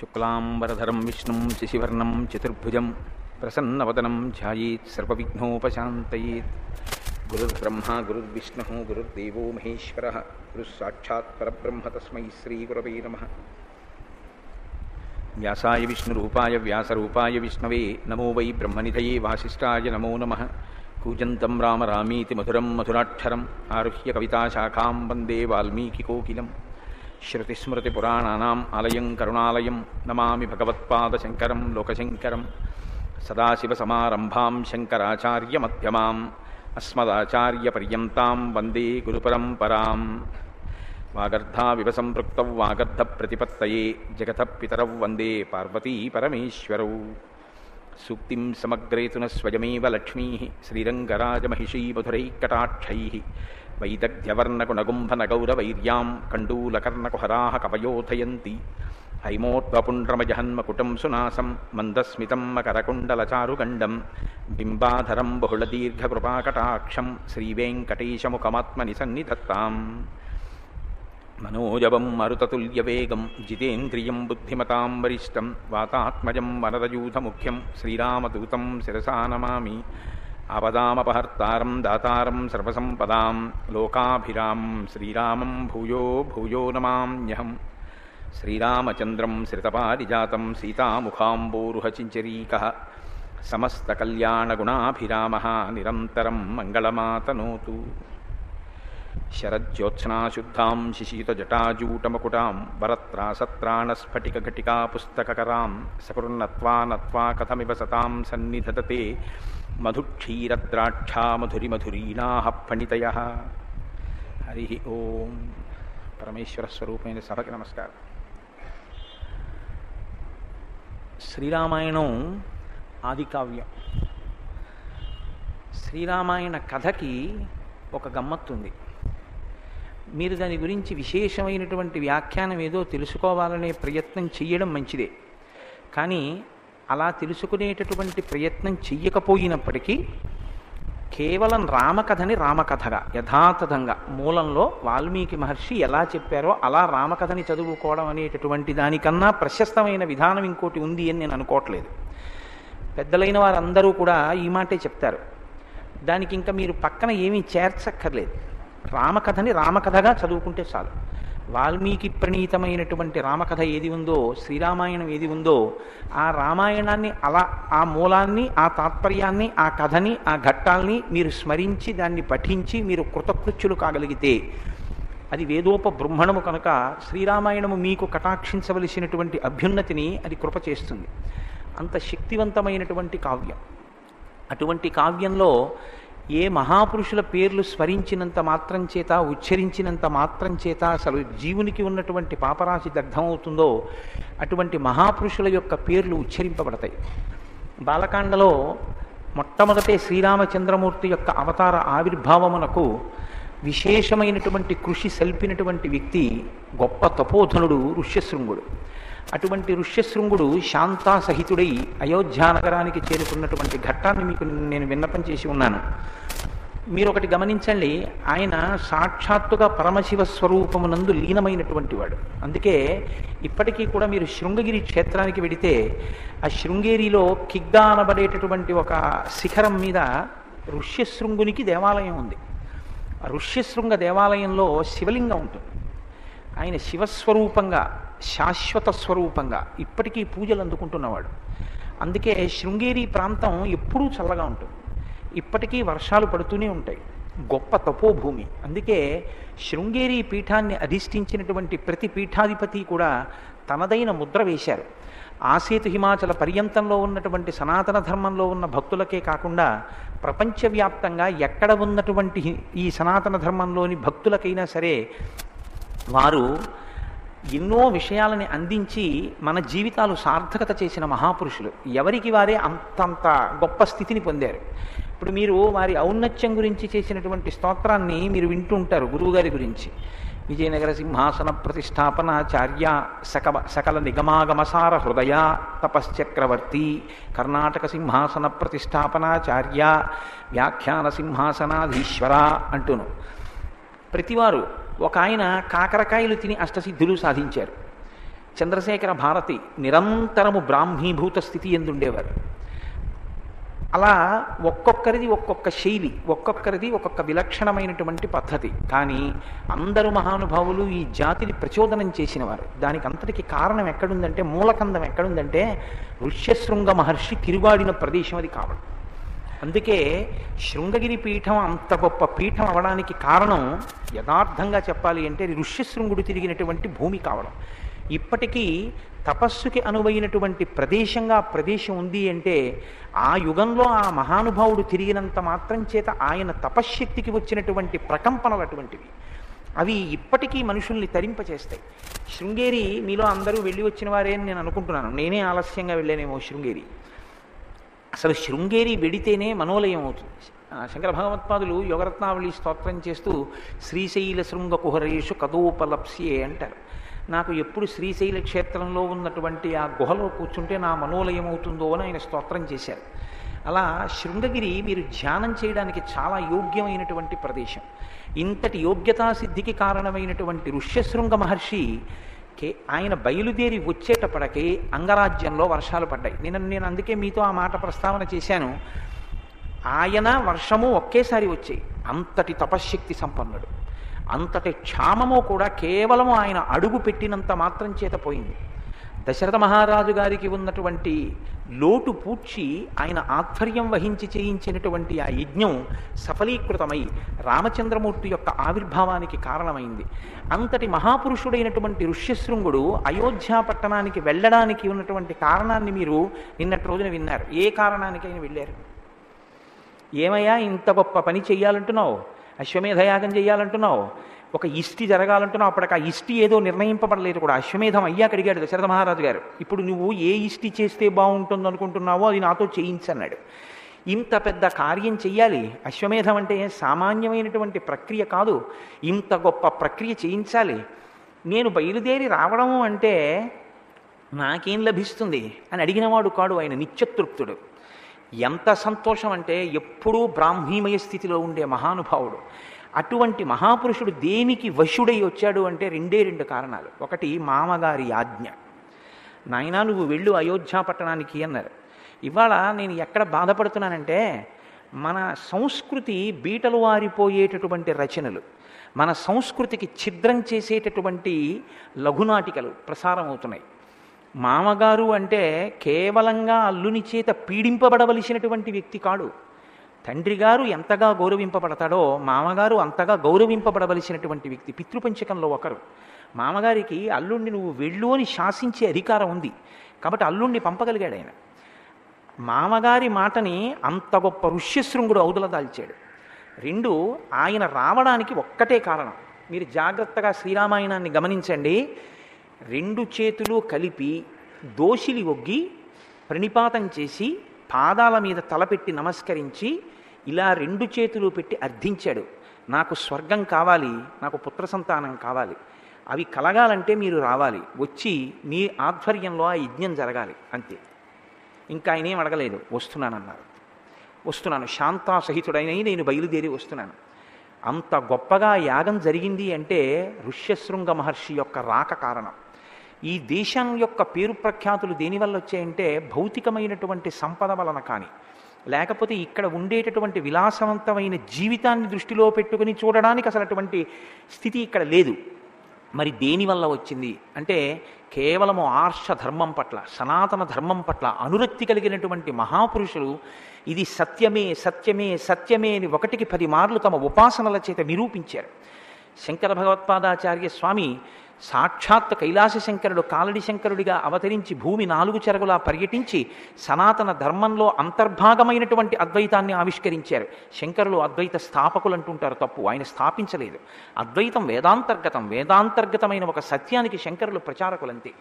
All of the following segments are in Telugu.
శుక్లాంబరధరం విష్ణుం శశివర్ణం చతుర్భుజం ప్రసన్నవదనం ధ్యాయేత్ సర్వవిఘ్నోపశాంతయేత్. గురుర్బ్రహ్మ గురుర్విష్ణుః గురుర్దేవో మహేశ్వరః గురుస్సాక్షాత్ పరబ్రహ్మ తస్మై శ్రీగురవే నమః. వ్యాసాయ విష్ణురూపాయ వ్యాసరూపాయ విష్ణవే నమో వై బ్రహ్మనిధయే వాసిష్ఠాయ నమో నమః. కూజంతం రామ రామీతి మధురం మధురాక్షరం ఆరుహ్య కవితాశాఖాం వందే వాల్మీకికోకిలం. శ్రుతిస్మృతిపురాణానాం ఆలయం కరుణాలయం నమామి భగవత్పాదశంకరం లోకశంకరం. సదాశివసమారంభాం శంకరాచార్యమధ్యమాం అస్మదాచార్యపర్యంతాం వందే గురుపరంపరాం. వాగర్ధావివ సంపృక్తౌ వాగర్ధప్రతిపత్తయే జగతః పితరౌ వందే పార్వతీ పరమేశ్వరౌ. సూక్తిం సమగ్రేతున స్వయమేవ లక్ష్మీః శ్రీరంగరాజమహిషీ మధురైకటాక్షైః. వైదగ్ధ్యవర్ణకునగుంభనగౌరవైర్యాం కండూలకర్ణకుహరాः కవయోధయంతి. హైమోర్ధ్వపుండ్రమజహన్మకుటం సునాసం మందస్మితం మకరకుండలచారుగండం. బింబాధరం బహుళదీర్ఘకృపాకటాక్షం శ్రీవేంకటేశముఖమాత్మని సన్నిధత్తాం. మనోజవం మరుతతుల్యవేగం జితేంద్రియం బుద్ధిమతాం వరిష్టం. వాతాత్మజం వనరయూథముఖ్యం శ్రీరామదూతం శిరసా నమామి. ఆపదామపహర్తారం దాతారం సర్వసంపదాం లోకాభిరామం శ్రీరామం భూయో భూయో నమామ్యహం. శ్రీరామచంద్రం శ్రితపారిజాతం సీతాముఖాంబోరుహచించరీకः. సమస్తకల్యాణగుణాభిరామः నిరంతరం మంగళమాతనోతు. శరజ్యోత్స్నాశుద్ధాం శిశీతజటాజూటమకుటాం వరత్రాసత్రాణస్ఫటికఘటికా పుస్తకకరాం. సకృన్నత్వా నత్వా కథమివ సతాం సన్నిధతతే మధుక్షీరద్రాక్షా మధురిమధురీణాః ఫణితయః. హరి ఓం. పరమేశ్వర స్వరూపమైన సభకి నమస్కారం. శ్రీరామాయణం ఆదికావ్యం. శ్రీరామాయణ కథకి ఒక గమ్మత్తుంది. మీరు దాని గురించి విశేషమైనటువంటి వ్యాఖ్యానం ఏదో తెలుసుకోవాలనే ప్రయత్నం చెయ్యడం మంచిదే. కానీ అలా తెలుసుకునేటటువంటి ప్రయత్నం చెయ్యకపోయినప్పటికీ కేవలం రామకథని రామకథగా యథాతథంగా మూలంలో వాల్మీకి మహర్షి ఎలా చెప్పారో అలా రామకథని చదువుకోవడం అనేటటువంటి దానికన్నా ప్రశస్తమైన విధానం ఇంకోటి ఉంది అని నేను అనుకోవట్లేదు. పెద్దలైన వారందరూ కూడా ఈ మాటే చెప్తారు. దానికి ఇంకా మీరు పక్కన ఏమీ చేర్చక్కర్లేదు. రామకథని రామకథగా చదువుకుంటే చాలు. వాల్మీకి ప్రణీతమైనటువంటి రామకథ ఏది ఉందో, శ్రీరామాయణం ఏది ఉందో, ఆ రామాయణాన్ని అలా ఆ మూలాన్ని, ఆ తాత్పర్యాన్ని, ఆ కథని, ఆ ఘట్టాల్ని మీరు స్మరించి దాన్ని పఠించి మీరు కృతకృత్యులు కాగలిగితే అది వేదోపబృంహణము కనుక శ్రీరామాయణము మీకు కటాక్షించవలసినటువంటి అభ్యున్నతిని అది కృప చేస్తుంది. అంత శక్తివంతమైనటువంటి కావ్యం. అటువంటి కావ్యంలో ఏ మహాపురుషుల పేర్లు స్మరించినంత మాత్రం చేత, ఉచ్చరించినంత మాత్రం చేత అసలు జీవునికి ఉన్నటువంటి పాపరాశి దగ్ధమవుతుందో అటువంటి మహాపురుషుల యొక్క పేర్లు ఉచ్చరింపబడతాయి. బాలకాండలో మొట్టమొదటే శ్రీరామచంద్రమూర్తి యొక్క అవతార ఆవిర్భావమునకు విశేషమైనటువంటి కృషి సల్పినటువంటి వ్యక్తి గొప్ప తపోధనుడు ఋష్యశృంగుడు. అటువంటి ఋష్యశృంగుడు శాంతాసహితుడై అయోధ్యానగరానికి చేరుకున్నటువంటి ఘట్టాన్ని మీకు నేను విన్నపం చేసి ఉన్నాను. మీరు ఒకటి గమనించండి, ఆయన సాక్షాత్తుగా పరమశివ స్వరూపమునందు లీనమైనటువంటి వాడు. అందుకే ఇప్పటికీ కూడా మీరు శృంగగిరి క్షేత్రానికి వెడితే ఆ శృంగేరిలో కిగ్గా అనబడేటటువంటి ఒక శిఖరం మీద ఋష్యశృంగునికి దేవాలయం ఉంది. ఆ ఋష్యశృంగ దేవాలయంలో శివలింగం ఉంటుంది. ఆయన శివస్వరూపంగా, శాశ్వత స్వరూపంగా ఇప్పటికీ పూజలు అందుకుంటున్నవాడు. అందుకే శృంగేరి ప్రాంతం ఎప్పుడూ చల్లగా ఉంటుంది. ఇప్పటికీ వర్షాలు పడుతూనే ఉంటాయి. గొప్ప తపోభూమి. అందుకే శృంగేరి పీఠాన్ని అధిష్ఠించినటువంటి ప్రతి పీఠాధిపతి కూడా తనదైన ముద్ర వేశారు. ఆసేతు హిమాచల పర్యంతంలో ఉన్నటువంటి సనాతన ధర్మంలో ఉన్న భక్తులకే కాకుండా ప్రపంచవ్యాప్తంగా ఎక్కడ ఉన్నటువంటి ఈ సనాతన ధర్మంలోని భక్తులకైనా సరే వారు ఎన్నో విషయాలని అందించి మన జీవితాలు సార్థకత చేసిన మహాపురుషులు. ఎవరికి వారే అంతంత గొప్ప స్థితిని పొందారు. ఇప్పుడు మీరు వారి ఔన్నత్యం గురించి చేసినటువంటి స్తోత్రాన్ని మీరు వింటూ ఉంటారు గురువుగారి గురించి. విజయనగర సింహాసన ప్రతిష్టాపనాచార్య సకల నిగమాగమసార హృదయ తపశ్చక్రవర్తి కర్ణాటక సింహాసన ప్రతిష్టాపనాచార్య వ్యాఖ్యాన సింహాసనాధీశ్వర అంటూను ప్రతివారు. ఒక ఆయన కాకరకాయలు తిని అష్టసిద్ధులు సాధించారు. చంద్రశేఖర భారతి నిరంతరము బ్రాహ్మీభూత స్థితి ఎందుండేవారు. అలా ఒక్కొక్కరిది ఒక్కొక్క శైలి, ఒక్కొక్కరిది ఒక్కొక్క విలక్షణమైనటువంటి పద్ధతి. కానీ అందరూ మహానుభావులు ఈ జాతిని ప్రచోదనం చేసినవారు. దానికి అంతటికి కారణం ఎక్కడుందంటే, మూలకందం ఎక్కడుందంటే ఋష్యశృంగ మహర్షి తిరుగాడిన ప్రదేశం అది కావడం. అందుకే శృంగగిరి పీఠం అంత గొప్ప పీఠం అవడానికి కారణం యథార్థంగా చెప్పాలి అంటే ఋష్యశృంగుడు తిరిగినటువంటి భూమి కావడం. ఇప్పటికీ తపస్సుకి అనువైనటువంటి ప్రదేశంగా ప్రదేశం ఉంది అంటే ఆ యుగంలో ఆ మహానుభావుడు తిరిగినంత మాత్రం చేత ఆయన తపశ్శక్తికి వచ్చినటువంటి ప్రకంపనలు అటువంటివి. అవి ఇప్పటికీ మనుషుల్ని తరింపచేస్తాయి. శృంగేరి మీలో అందరూ వెళ్ళి వచ్చిన వారే అని నేను అనుకుంటున్నాను. నేనే ఆలస్యంగా వెళ్ళానేమో శృంగేరి. అసలు శృంగేరి వెడితేనే మనోలయం అవుతుంది. శంకర భగవత్పాదులు యోగరత్నావళి స్తోత్రం చేస్తూ శ్రీశైల శృంగ కుహరేషు కదోపలప్స్యే అంటారు. నాకు ఎప్పుడు శ్రీశైల క్షేత్రంలో ఉన్నటువంటి ఆ గుహలో కూర్చుంటే నా మనోలయం అవుతుందో అని ఆయన స్తోత్రం చేశారు. అలా శృంగగిరి మీరు ధ్యానం చేయడానికి చాలా యోగ్యమైనటువంటి ప్రదేశం. ఇంతటి యోగ్యతా సిద్ధికి కారణమైనటువంటి ఋష్యశృంగ మహర్షి ఆయన బయలుదేరి వచ్చేటప్పటికే అంగరాజ్యంలో వర్షాలు పడ్డాయి. నేను అందుకే మీతో ఆ మాట ప్రస్తావన చేశాను. ఆయన వర్షము ఒకేసారి వచ్చాయి. అంతటి తపశ్శక్తి సంపన్నుడు. అంతటి క్షామము కూడా కేవలము ఆయన అడుగు పెట్టినంత మాత్రం చేత పోయింది. దశరథ మహారాజు గారికి ఉన్నటువంటి లోటు పూడ్చి ఆయన ఆధ్వర్యం వహించి చేయించినటువంటి ఆ యజ్ఞం సఫలీకృతమై రామచంద్రమూర్తి యొక్క ఆవిర్భావానికి కారణమైంది. అంతటి మహాపురుషుడైనటువంటి ఋష్యశృంగుడు అయోధ్య పట్టణానికి వెళ్ళడానికి ఉన్నటువంటి కారణాన్ని మీరు నిన్నటి రోజున విన్నారు. ఏ కారణానికి ఆయన వెళ్ళారు? ఏమయ్యా ఇంత గొప్ప పని చెయ్యాలంటున్నావు, అశ్వమేధయాగం చేయాలంటున్నావు, ఒక ఇష్టి జరగాలంటున్నావు. అప్పటికి ఆ ఇష్టి ఏదో నిర్ణయింపబడలేదు కూడా. అశ్వమేధం అయ్యాక అడిగాడు దశరథ మహారాజు గారు, ఇప్పుడు నువ్వు ఏ ఇష్టి చేస్తే బాగుంటుంది అనుకుంటున్నావో అది నాతో చేయించన్నాడు. ఇంత పెద్ద కార్యం చెయ్యాలి. అశ్వమేధం అంటే సామాన్యమైనటువంటి ప్రక్రియ కాదు. ఇంత గొప్ప ప్రక్రియ చేయించాలి. నేను బయలుదేరి రావడము అంటే నాకేం లభిస్తుంది అని అడిగినవాడు కాడు ఆయన. నిత్యతృప్తుడు. ఎంత సంతోషం అంటే ఎప్పుడూ బ్రాహ్మీమయ స్థితిలో ఉండే మహానుభావుడు. అటువంటి మహాపురుషుడు దేనికి వశుడై వచ్చాడు అంటే రెండు కారణాలు. ఒకటి మామగారి ఆజ్ఞ. నాయనా నువ్వు వెళ్ళు అయోధ్య పట్టణానికి అన్నారు. ఇవాళ నేను ఎక్కడ బాధపడుతున్నానంటే మన సంస్కృతి బీటలు వారిపోయేటటువంటి రచనలు, మన సంస్కృతికి ఛిద్రం చేసేటటువంటి లఘునాటికలు ప్రసారం అవుతున్నాయి. మామగారు అంటే కేవలంగా అల్లుని చేత పీడింపబడవలసినటువంటి వ్యక్తి కాడు. తండ్రి గారు ఎంతగా గౌరవింపబడతాడో మామగారు అంతగా గౌరవింపబడవలసినటువంటి వ్యక్తి. పితృపంచకంలో ఒకరు. మామగారికి అల్లుణ్ణి నువ్వు వెళ్ళు అని శాసించే అధికారం ఉంది కాబట్టి అల్లుణ్ణి పంపగలిగాడు ఆయన. మామగారి మాటని అంత గొప్ప ఋష్యశృంగుడు ఔదల దాల్చాడు. రెండు, ఆయన రావడానికి ఒక్కటే కారణం. మీరు జాగ్రత్తగా శ్రీరామాయణాన్ని గమనించండి. రెండు చేతులు కలిపి దోషిలి ఒగ్గి ప్రణిపాతం చేసి పాదాల మీద తలపెట్టి నమస్కరించి ఇలా రెండు చేతులు పెట్టి అర్థించాడు, నాకు స్వర్గం కావాలి, నాకు పుత్ర సంతానం కావాలి, అవి కలగాలంటే మీరు రావాలి, వచ్చి మీ ఆధ్వర్యంలో ఆ యజ్ఞం జరగాలి, అంతే. ఇంకా ఆయన ఏం అడగలేదు. వస్తున్నానన్నారు. వస్తున్నాను, శాంతాసహితుడైన నేను బయలుదేరి వస్తున్నాను. అంత గొప్పగా యాగం జరిగింది అంటే ఋష్యశృంగ మహర్షి యొక్క రాక కారణం. ఈ దేశం యొక్క పేరు ప్రఖ్యాతులు దేనివల్ల వచ్చాయంటే భౌతికమైనటువంటి సంపద వలన కానీ, లేకపోతే ఇక్కడ ఉండేటటువంటి విలాసవంతమైన జీవితాన్ని దృష్టిలో పెట్టుకుని చూడడానికి అసలు అటువంటి స్థితి ఇక్కడ లేదు. మరి దేనివల్ల వచ్చింది అంటే కేవలము ఆర్ష ధర్మం పట్ల, సనాతన ధర్మం పట్ల అనురక్తి కలిగినటువంటి మహాపురుషులు ఇది సత్యమే సత్యమే సత్యమే అని 1కి 10 మార్లు తమ ఉపాసనల చేత నిరూపించారు. శంకర భగవత్పాదాచార్య స్వామి సాక్షాత్ కైలాస శంకరుడు కాలడి శంకరుడిగా అవతరించి భూమి 4 చెరగులా పర్యటించి సనాతన ధర్మంలో అంతర్భాగమైనటువంటి అద్వైతాన్ని ఆవిష్కరించారు. శంకరులు అద్వైత స్థాపకులు అంటుంటారు, తప్పు. ఆయన స్థాపించలేదు. అద్వైతం వేదాంతర్గతం, వేదాంతర్గతమైన ఒక సత్యానికి శంకరులు ప్రచారకులంతే.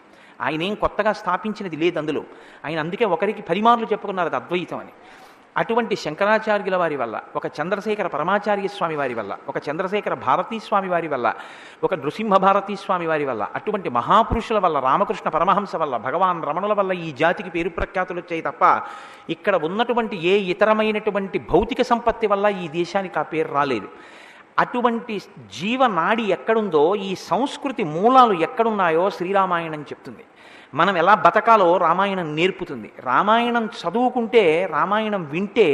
ఆయన ఏం కొత్తగా స్థాపించినది లేదు అందులో. ఆయన అందుకే 1కి 10 మార్లు చెప్పుకున్నారు అది అద్వైతం అని. అటువంటి శంకరాచార్యుల వారి వల్ల, ఒక చంద్రశేఖర పరమాచార్య స్వామి వారి వల్ల, ఒక చంద్రశేఖర భారతీ స్వామి వారి వల్ల, ఒక నృసింహ భారతీ స్వామి వారి వల్ల, అటువంటి మహాపురుషుల వల్ల, రామకృష్ణ పరమహంస వల్ల, భగవాన్ రమణుల వల్ల ఈ జాతికి పేరు ప్రఖ్యాతులు వచ్చాయి తప్ప ఇక్కడ ఉన్నటువంటి ఏ ఇతరమైనటువంటి భౌతిక సంపత్తి వల్ల ఈ దేశానికి ఆ పేరు రాలేదు. అటువంటి జీవనాడి ఎక్కడుందో, ఈ సంస్కృతి మూలాలు ఎక్కడున్నాయో శ్రీరామాయణం చెప్తుంది. మనం ఎలా బతకాలో రామాయణం నేర్పుతుంది. రామాయణం చదువుకుంటే, రామాయణం వింటే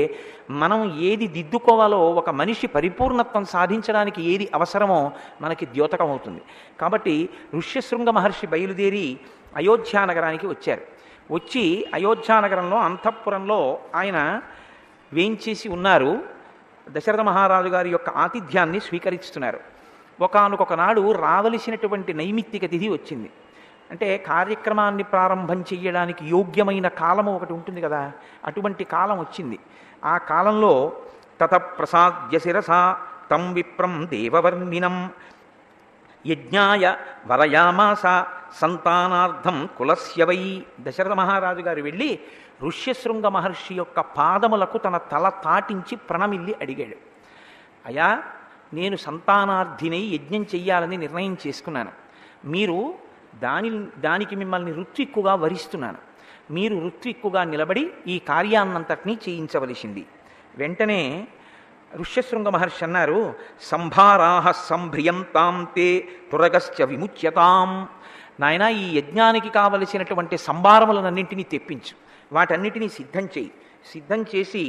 మనం ఏది దిద్దుకోవాలో, ఒక మనిషి పరిపూర్ణత్వం సాధించడానికి ఏది అవసరమో మనకి ద్యోతకం అవుతుంది. కాబట్టి ఋష్యశృంగ మహర్షి బయలుదేరి అయోధ్యానగరానికి వచ్చారు. వచ్చి అయోధ్యానగరంలో అంతఃపురంలో ఆయన వేంచేసి ఉన్నారు. దశరథ మహారాజు గారి యొక్క ఆతిథ్యాన్ని స్వీకరిస్తున్నారు. ఒకానొక నాడు రావలసినటువంటి నైమిత్తిక తిథి వచ్చింది. అంటే కార్యక్రమాన్ని ప్రారంభం చెయ్యడానికి యోగ్యమైన కాలము ఒకటి ఉంటుంది కదా, అటువంటి కాలం వచ్చింది. ఆ కాలంలో తత ప్రసాద్య శిరస తం విప్రం దేవవర్ణినం యజ్ఞాయ వరయామాస సంతానార్థం కులస్య వై. దశరథ మహారాజు గారు వెళ్ళి ఋష్యశృంగ మహర్షి యొక్క పాదములకు తన తల తాటించి ప్రణమిల్లి అడిగాడు, అయా, నేను సంతానార్థినై యజ్ఞం చెయ్యాలని నిర్ణయం చేసుకున్నాను. మీరు దానికి మిమ్మల్ని ఋత్విక్కుగా వరిస్తున్నాను. మీరు ఋత్విక్కుగా నిలబడి ఈ కార్యాన్నంతటినీ చేయించవలసింది. వెంటనే ఋష్యశృంగ మహర్షి అన్నారు, సంభారాహ సంభ్రియంతాం తే తురగశ్చ విముచ్యతాం. నాయన, ఈ యజ్ఞానికి కావలసినటువంటి సంభారములనన్నింటినీ తెప్పించు, వాటన్నిటినీ సిద్ధం చేయి. సిద్ధం చేసి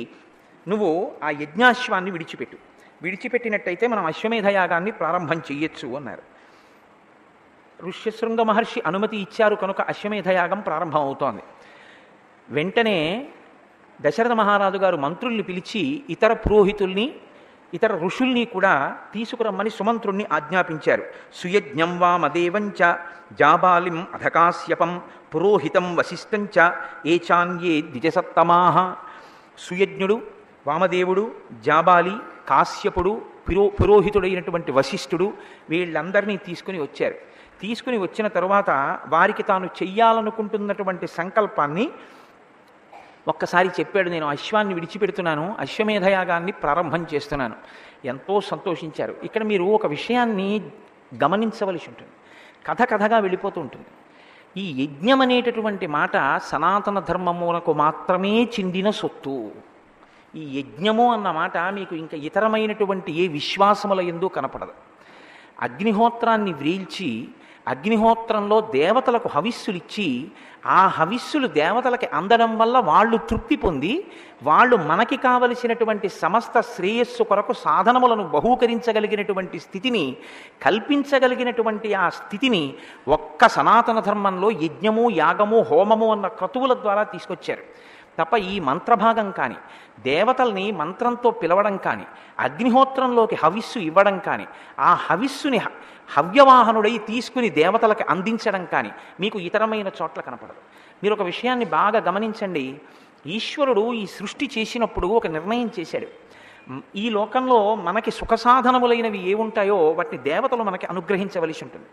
నువ్వు ఆ యజ్ఞాశ్వాన్ని విడిచిపెట్టు. విడిచిపెట్టినట్టయితే మనం అశ్వమేధయాగాన్ని ప్రారంభం చెయ్యొచ్చు అన్నారు. ఋష్యశృంగ మహర్షి అనుమతి ఇచ్చారు కనుక అశ్వమేధయాగం ప్రారంభం అవుతోంది. వెంటనే దశరథ మహారాజు గారు మంత్రుల్ని పిలిచి ఇతర పురోహితుల్ని, ఇతర ఋషుల్ని కూడా తీసుకురమ్మని సుమంత్రుణ్ణి ఆజ్ఞాపించారు. సుయజ్ఞం వామదేవంచ జాబాలిం అధకాశ్యపం పురోహితం వశిష్టంచ ఏచాన్యే ద్విజసత్తమాహ. సుయజ్ఞుడు, వామదేవుడు, జాబాలి, కాశ్యపుడు, పురోహితుడైనటువంటి వశిష్ఠుడు వీళ్ళందరినీ తీసుకుని వచ్చారు. తీసుకుని వచ్చిన తరువాత వారికి తాను చెయ్యాలనుకుంటున్నటువంటి సంకల్పాన్ని ఒక్కసారి చెప్పాడు. నేను అశ్వాన్ని విడిచిపెడుతున్నాను, అశ్వమేధయాగాన్ని ప్రారంభం చేస్తున్నాను. ఎంతో సంతోషించారు. ఇక్కడ మీరు ఒక విషయాన్ని గమనించవలసి ఉంటుంది. కథగా వెళ్ళిపోతూ ఉంటుంది. ఈ యజ్ఞం అనేటటువంటి మాట సనాతన ధర్మమునకు మాత్రమే చెందిన సొత్తు. ఈ యజ్ఞము అన్న మాట మీకు ఇంకా ఇతరమైనటువంటి ఏ విశ్వాసముల యందు కనపడదు. అగ్నిహోత్రాన్ని వ్రీల్చి అగ్నిహోత్రంలో దేవతలకు హవిస్సులిచ్చి ఆ హవిస్సులు దేవతలకి అందడం వల్ల వాళ్ళు తృప్తి పొంది వాళ్ళు మనకి కావలసినటువంటి సమస్త శ్రేయస్సు కొరకు సాధనములను బహూకరించగలిగినటువంటి స్థితిని కల్పించగలిగినటువంటి ఆ స్థితిని ఒక్క సనాతన ధర్మంలో యజ్ఞము, యాగము, హోమము అన్న క్రతువుల ద్వారా తీసుకొచ్చారు. తప్ప ఈ మంత్రభాగం కానీ, దేవతల్ని మంత్రంతో పిలవడం కానీ, అగ్నిహోత్రంలోకి హవిస్సు ఇవ్వడం కానీ, ఆ హవిస్సుని హవ్యవాహనుడై తీసుకుని దేవతలకు అందించడం కానీ మీకు ఇతరమైన చోట్ల కనపడదు. మీరు ఒక విషయాన్ని బాగా గమనించండి. ఈశ్వరుడు ఈ సృష్టి చేసినప్పుడు ఒక నిర్ణయం చేశాడు. ఈ లోకంలో మనకి సుఖసాధనములైనవి ఏముంటాయో వాటిని దేవతలు మనకి అనుగ్రహించవలసి ఉంటుంది.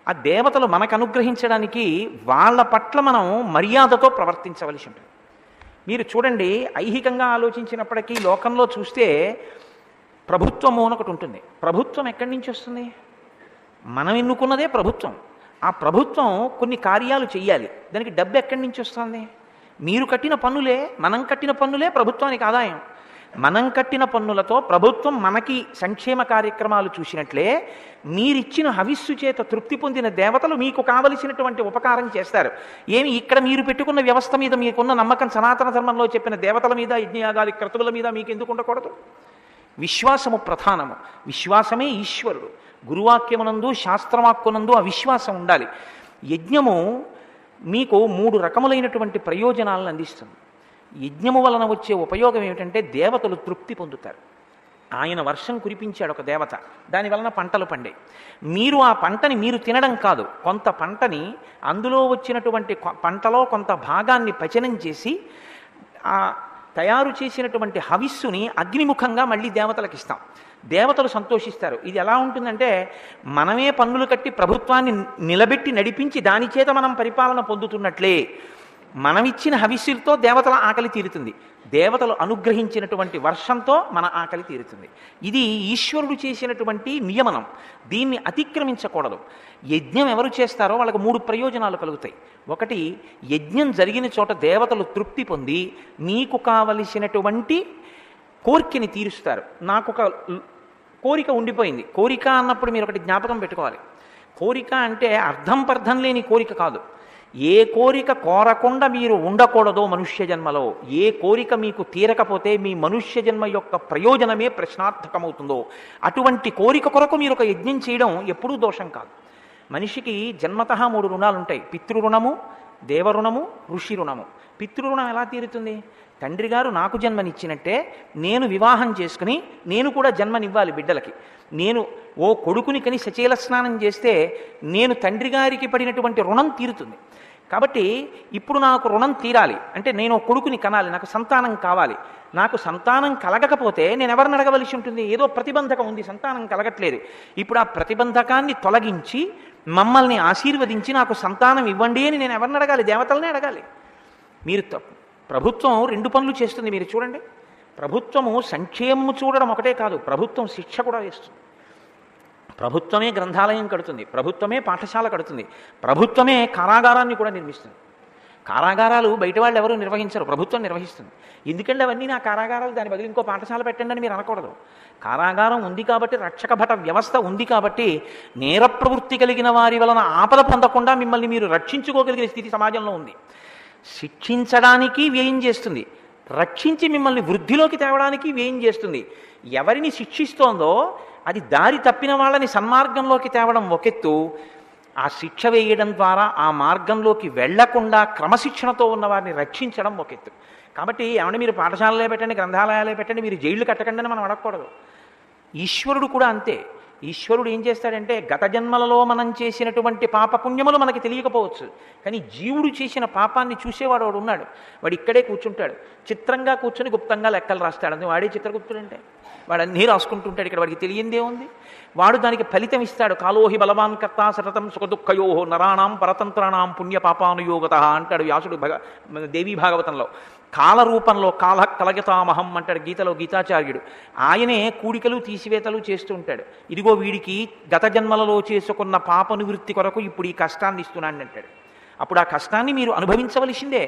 ఆ దేవతలు మనకు అనుగ్రహించడానికి వాళ్ళ పట్ల మనం మర్యాదతో ప్రవర్తించవలసి ఉంటుంది. మీరు చూడండి, ఐహికంగా ఆలోచించినప్పటికీ లోకంలో చూస్తే ప్రభుత్వము అని ఒకటి ఉంటుంది. ప్రభుత్వం ఎక్కడి నుంచి వస్తుంది? మనం ఎన్నుకున్నదే ప్రభుత్వం. ఆ ప్రభుత్వం కొన్ని కార్యాలు చెయ్యాలి. దానికి డబ్బు ఎక్కడి నుంచి వస్తుంది? మీరు కట్టిన పన్నులే, మనం కట్టిన పన్నులే ప్రభుత్వానికి ఆదాయం. మనం కట్టిన పన్నులతో ప్రభుత్వం మనకి సంక్షేమ కార్యక్రమాలు చూసినట్లే మీరిచ్చిన హవిస్సు చేత తృప్తి పొందిన దేవతలు మీకు కావలసినటువంటి ఉపకారం చేస్తారు. ఏమి ఇక్కడ మీరు పెట్టుకున్న వ్యవస్థ మీద మీకున్న నమ్మకం సనాతన ధర్మంలో చెప్పిన దేవతల మీద, యజ్ఞయాగాది క్రతువుల మీద మీకు ఎందుకు ఉండకూడదు? విశ్వాసము ప్రధానము. విశ్వాసమే ఈశ్వరుడు. గురువాక్యమునందు, శాస్త్రవాక్కునందు ఆ విశ్వాసం ఉండాలి. యజ్ఞము మీకు 3 రకములైనటువంటి ప్రయోజనాలను అందిస్తుంది. యజ్ఞము వలన వచ్చే ఉపయోగం ఏమిటంటే దేవతలు తృప్తి పొందుతారు. ఆయన వర్షం కురిపించాడు ఒక దేవత, దాని వలన పంటలు పండాయి. మీరు ఆ పంటని మీరు తినడం కాదు, కొంత పంటని అందులో వచ్చినటువంటి పంటలో కొంత భాగాన్ని పచనం చేసి ఆ తయారు చేసినటువంటి హవిస్సుని అగ్నిముఖంగా మళ్ళీ దేవతలకు ఇస్తాం. దేవతలు సంతోషిస్తారు. ఇది ఎలా ఉంటుందంటే మనమే పన్నులు కట్టి ప్రభుత్వాన్ని నిలబెట్టి నడిపించి దాని చేత మనం పరిపాలన పొందుతున్నట్లే మనమిచ్చిన హవిస్సులతో దేవతల ఆకలి తీరుతుంది. దేవతలు అనుగ్రహించినటువంటి వర్షంతో మన ఆకలి తీరుతుంది. ఇది ఈశ్వరుడు చేసినటువంటి నియమనం. దీన్ని అతిక్రమించకూడదు. యజ్ఞం ఎవరు చేస్తారో వాళ్ళకు 3 ప్రయోజనాలు కలుగుతాయి. ఒకటి, యజ్ఞం జరిగిన చోట దేవతలు తృప్తి పొంది మీకు కావలసినటువంటి కోరికని తీరుస్తారు. నాకు ఒక కోరిక ఉండిపోయింది. కోరిక అన్నప్పుడు మీరు ఒకటి జ్ఞాపకం పెట్టుకోవాలి. కోరిక అంటే అర్థం పర్థం లేని కోరిక కాదు. ఏ కోరిక కోరకుండా మీరు ఉండకూడదో మనుష్య జన్మలో, ఏ కోరిక మీకు తీరకపోతే మీ మనుష్య జన్మ యొక్క ప్రయోజనమే ప్రశ్నార్థకమవుతుందో అటువంటి కోరిక కొరకు మీరు ఒక యజ్ఞం చేయడం ఎప్పుడూ దోషం కాదు. మనిషికి జన్మతః 3 రుణాలు ఉంటాయి: పితృరుణము, దేవరుణము, ఋషి రుణము. పితృరుణం ఎలా తీరుతుంది? తండ్రి గారు నాకు జన్మనిచ్చినట్టే నేను వివాహం చేసుకుని నేను కూడా జన్మనివ్వాలి బిడ్డలకి. నేను ఓ కొడుకుని కని సచేల స్నానం చేస్తే నేను తండ్రి గారికి పడినటువంటి రుణం తీరుతుంది. కాబట్టి ఇప్పుడు నాకు రుణం తీరాలి అంటే నేను కొడుకుని కనాలి, నాకు సంతానం కావాలి. నాకు సంతానం కలగకపోతే నేను ఎవరిని అడగవలసి ఉంటుంది? ఏదో ప్రతిబంధకం ఉంది, సంతానం కలగట్లేదు. ఇప్పుడు ఆ ప్రతిబంధకాన్ని తొలగించి మమ్మల్ని ఆశీర్వదించి నాకు సంతానం ఇవ్వండి అని నేను ఎవరిని అడగాలి? దేవతలనే అడగాలి. మీరు ప్రభుత్వం 2 పనులు చేస్తుంది. మీరు చూడండి, ప్రభుత్వము సంక్షేమము చూడడం ఒకటే కాదు, ప్రభుత్వం శిక్ష కూడా వేస్తుంది. ప్రభుత్వమే గ్రంథాలయం కడుతుంది, ప్రభుత్వమే పాఠశాల కడుతుంది, ప్రభుత్వమే కారాగారాన్ని కూడా నిర్మిస్తుంది. కారాగారాలు బయట వాళ్ళు ఎవరు నిర్వహించరు, ప్రభుత్వం నిర్వహిస్తుంది. ఎందుకంటే అవన్నీ నా కారాగారాలు, దాని బదులు ఇంకో పాఠశాల పెట్టండి అని మీరు అనకూడదు. కారాగారం ఉంది కాబట్టి, రక్షక భట వ్యవస్థ ఉంది కాబట్టి, నేర ప్రవృత్తి కలిగిన వారి వలన ఆపద పొందకుండా మిమ్మల్ని మీరు రక్షించుకోగలిగిన స్థితి సమాజంలో ఉంది. శిక్షించడానికి వ్యయం చేస్తుంది, రక్షించి మిమ్మల్ని వృద్ధిలోకి తేవడానికి వ్యయం చేస్తుంది. ఎవరిని శిక్షిస్తోందో అది దారి తప్పిన వాళ్ళని సన్మార్గంలోకి తేవడం ఒకెత్తు, ఆ శిక్ష వేయడం ద్వారా ఆ మార్గంలోకి వెళ్లకుండా క్రమశిక్షణతో ఉన్న వారిని రక్షించడం ఒకెత్తు. కాబట్టి ఏమన్నా మీరు పాఠశాలలే పెట్టండి, గ్రంథాలయాలే పెట్టండి, మీరు జైళ్లు కట్టకండి అని మనం అడగకూడదు. ఈశ్వరుడు కూడా అంతే. ఈశ్వరుడు ఏం చేస్తాడంటే, గత జన్మలలో మనం చేసినటువంటి పాపపుణ్యములు మనకి తెలియకపోవచ్చు, కానీ జీవుడు చేసిన పాపాన్ని చూసేవాడు వాడు ఉన్నాడు. వాడు ఇక్కడే కూర్చుంటాడు, చిత్రంగా కూర్చొని గుప్తంగా లెక్కలు రాస్తాడు. అందుకే వాడే చిత్రగుప్తుడంటే. వాడు అన్నీ రాసుకుంటుంటాడు. ఇక్కడ వాడికి తెలియందే ఉంది. వాడు దానికి ఫలితం ఇస్తాడు. కాలోహి బలవాన్ కర్త సతతం సుఖదుఃఖయో నరాణం పరతంత్రాణం పుణ్య పాపానుయోగత అంటాడు వ్యాసుడు దేవీ భాగవతంలో. కాల రూపంలో కాల కలగతామహం అంటాడు గీతలో గీతాచార్యుడు. ఆయనే కూడికలు తీసివేతలు చేస్తూ ఉంటాడు. ఇదిగో వీడికి గత జన్మలలో చేసుకున్న పాప నివృత్తి కొరకు ఇప్పుడు ఈ కష్టాన్ని ఇస్తున్నాను అంటాడు. అప్పుడు ఆ కష్టాన్ని మీరు అనుభవించవలసిందే.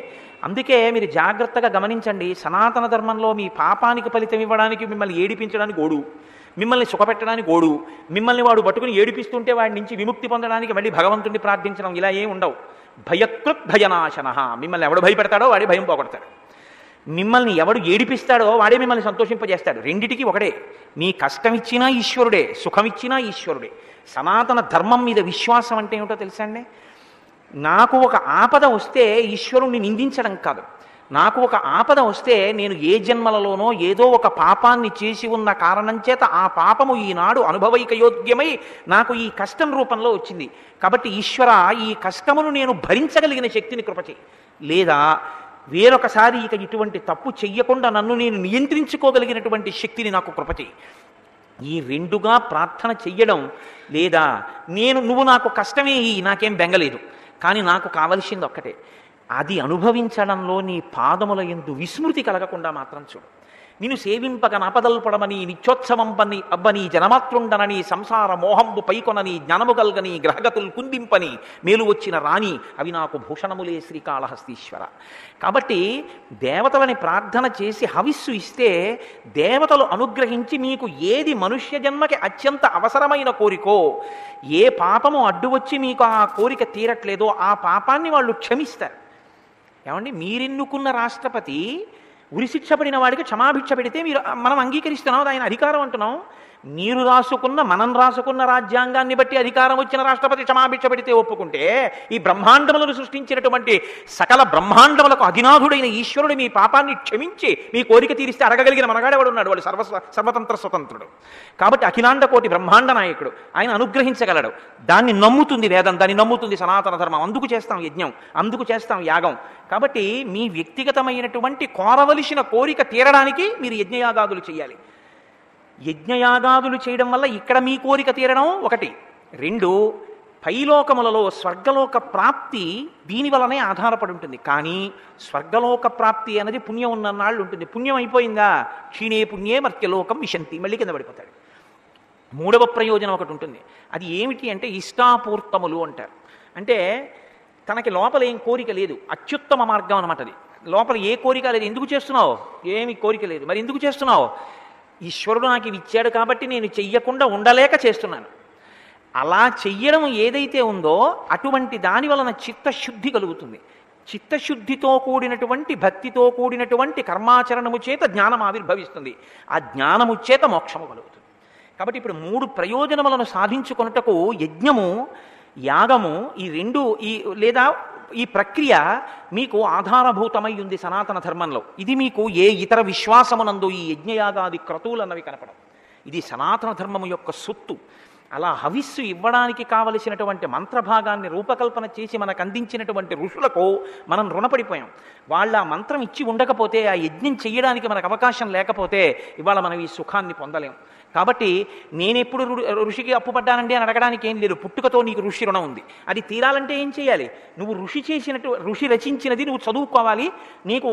అందుకే మీరు జాగ్రత్తగా గమనించండి. సనాతన ధర్మంలో మీ పాపానికి ఫలితం ఇవ్వడానికి, మిమ్మల్ని ఏడిపించడానికి ఓడు, మిమ్మల్ని సుఖపెట్టడానికి ఓడు, మిమ్మల్ని వాడు పట్టుకుని ఏడిపిస్తుంటే వాడి నుంచి విముక్తి పొందడానికి మళ్ళీ భగవంతుడిని ప్రార్థించడం, ఇలా ఏం ఉండవు. భయకృత్ భయనాశన. మిమ్మల్ని ఎవడు భయపెడతాడో వాడే భయం పోగొడతాడు. మిమ్మల్ని ఎవడు ఏడిపిస్తాడో వాడే మిమ్మల్ని సంతోషింపజేస్తాడు. రెండిటికి ఒకటే. మీ కష్టం ఇచ్చినా ఈశ్వరుడే, సుఖమిచ్చినా ఈశ్వరుడే. సనాతన ధర్మం మీద విశ్వాసం అంటే ఏమిటో తెలుసా అండి? నాకు ఒక ఆపద వస్తే ఈశ్వరుణ్ణి నిందించడం కాదు. నాకు ఒక ఆపద వస్తే నేను ఏ జన్మలలోనో ఏదో ఒక పాపాన్ని చేసి ఉన్న కారణం చేత ఆ పాపము ఈనాడు అనుభవైకయోగ్యమై నాకు ఈ కష్టం రూపంలో వచ్చింది. కాబట్టి ఈశ్వర, ఈ కష్టమును నేను భరించగలిగిన శక్తిని కృపచేయి, లేదా వేరొకసారి ఇక ఇటువంటి తప్పు చెయ్యకుండా నన్ను నేను నియంత్రించుకోగలిగినటువంటి శక్తిని నాకు కృపచేయి. ఈ 2గా ప్రార్థన చెయ్యడం. లేదా నువ్వు నాకు కష్టమే, నాకేం బెంగలేదు, కానీ నాకు కావలసింది ఒక్కటే, అది అనుభవించడంలో నీ పాదముల యందు విస్మృతి కలగకుండా మాత్రం చూడు. నిన్ను సేవింపక నాపదల్పడమని నిత్యోత్సవం పని అబ్బని జనమాతృండనని సంసార మోహంబు పైకొనని జ్ఞానము గల్గని గ్రహగతులు కుందింపని మేలు వచ్చిన రాణి అవి నాకు భూషణములే శ్రీకాళహస్తీశ్వర. కాబట్టి దేవతలని ప్రార్థన చేసి హవిస్సు ఇస్తే దేవతలు అనుగ్రహించి మీకు ఏది మనుష్య జన్మకి అత్యంత అవసరమైన కోరికో, ఏ పాపము అడ్డు వచ్చి మీకు ఆ కోరిక తీరట్లేదో ఆ పాపాన్ని వాళ్ళు క్షమిస్తారు. ఏమండి, మీరెన్నుకున్న రాష్ట్రపతి ఉరిశిక్ష పడిన వాడికి క్షమాభిక్ష పెడితే మనం అంగీకరిస్తున్నాం, ఆయన అధికారం అంటున్నాం. మనం రాసుకున్న రాజ్యాంగాన్ని బట్టి అధికారం వచ్చిన రాష్ట్రపతి క్షమాభిక్ష పెడితే ఒప్పుకుంటే, ఈ బ్రహ్మాండములను సృష్టించినటువంటి సకల బ్రహ్మాండములకు అధినాథుడైన ఈశ్వరుడు మీ పాపాన్ని క్షమించి మీ కోరిక తీరిస్తే అడగగలిగిన మనగాడేవాడు ఉన్నాడు. వాడు సర్వతంత్ర స్వతంత్రుడు. కాబట్టి అఖిలాండ కోటి బ్రహ్మాండ నాయకుడు, ఆయన అనుగ్రహించగలడు. దాన్ని నమ్ముతుంది వేదం, దాన్ని నమ్ముతుంది సనాతన ధర్మం. అందుకు చేస్తాం యజ్ఞం, అందుకు చేస్తాం యాగం. కాబట్టి మీ వ్యక్తిగతమైనటువంటి కోరవలసిన కోరిక తీరడానికి మీరు యజ్ఞయాగాదులు చేయాలి. యజ్ఞయాగాదులు చేయడం వల్ల ఇక్కడ మీ కోరిక తీరడం ఒకటి. 2, పైలోకములలో స్వర్గలోక ప్రాప్తి దీని వలనే ఆధారపడి ఉంటుంది. కానీ స్వర్గలోక ప్రాప్తి అనేది పుణ్యం ఉన్ననాళ్ళు ఉంటుంది. పుణ్యం అయిపోయిందా, క్షీణే పుణ్యే మర్త్యలోకం విశంతి, మళ్ళీ కింద పడిపోతాడు. 3వ ప్రయోజనం ఒకటి ఉంటుంది. అది ఏమిటి అంటే ఇష్టాపూర్తములు అంటారు. అంటే తనకి లోపల ఏం కోరిక లేదు, అత్యుత్తమ మార్గం అనమాట. అది లోపల ఏ కోరిక లేదు. ఎందుకు చేస్తున్నావు? ఏమి కోరిక లేదు. మరి ఎందుకు చేస్తున్నావు? ఈశ్వరుడు నాకు ఇవి ఇచ్చాడు కాబట్టి నేను చెయ్యకుండా ఉండలేక చేస్తున్నాను. అలా చెయ్యడం ఏదైతే ఉందో అటువంటి దాని వలన చిత్తశుద్ధి కలుగుతుంది. చిత్తశుద్ధితో కూడినటువంటి భక్తితో కూడినటువంటి కర్మాచరణము చేత జ్ఞానం ఆవిర్భవిస్తుంది. ఆ జ్ఞానము చేత మోక్షము కలుగుతుంది. కాబట్టి ఇప్పుడు 3 ప్రయోజనములను సాధించుకొనుటకు యజ్ఞము, యాగము ఈ రెండు లేదా ఈ ప్రక్రియ మీకు ఆధారభూతమై ఉంది సనాతన ధర్మంలో. ఇది మీకు ఏ ఇతర విశ్వాసమునందు ఈ యజ్ఞయాగాది క్రతువులన్నవి కనపడవు. ఇది సనాతన ధర్మము యొక్క సొత్తు. అలా హవిస్సు ఇవ్వడానికి కావలసినటువంటి మంత్రభాగాన్ని రూపకల్పన చేసి మనకు అందించినటువంటి ఋషులకు మనం రుణపడిపోయాం. వాళ్ళ ఆ మంత్రం ఇచ్చి ఉండకపోతే, ఆ యజ్ఞం చెయ్యడానికి మనకు అవకాశం లేకపోతే ఇవాళ మనం ఈ సుఖాన్ని పొందలేం. కాబట్టి నేనెప్పుడు ఋషికి అప్పుపడ్డానండి అని అడగడానికి ఏం లేదు. పుట్టుకతో నీకు ఋషి రుణం ఉంది. అది తీరాలంటే ఏం చేయాలి? నువ్వు ఋషి రచించినది నువ్వు చదువుకోవాలి. నీకు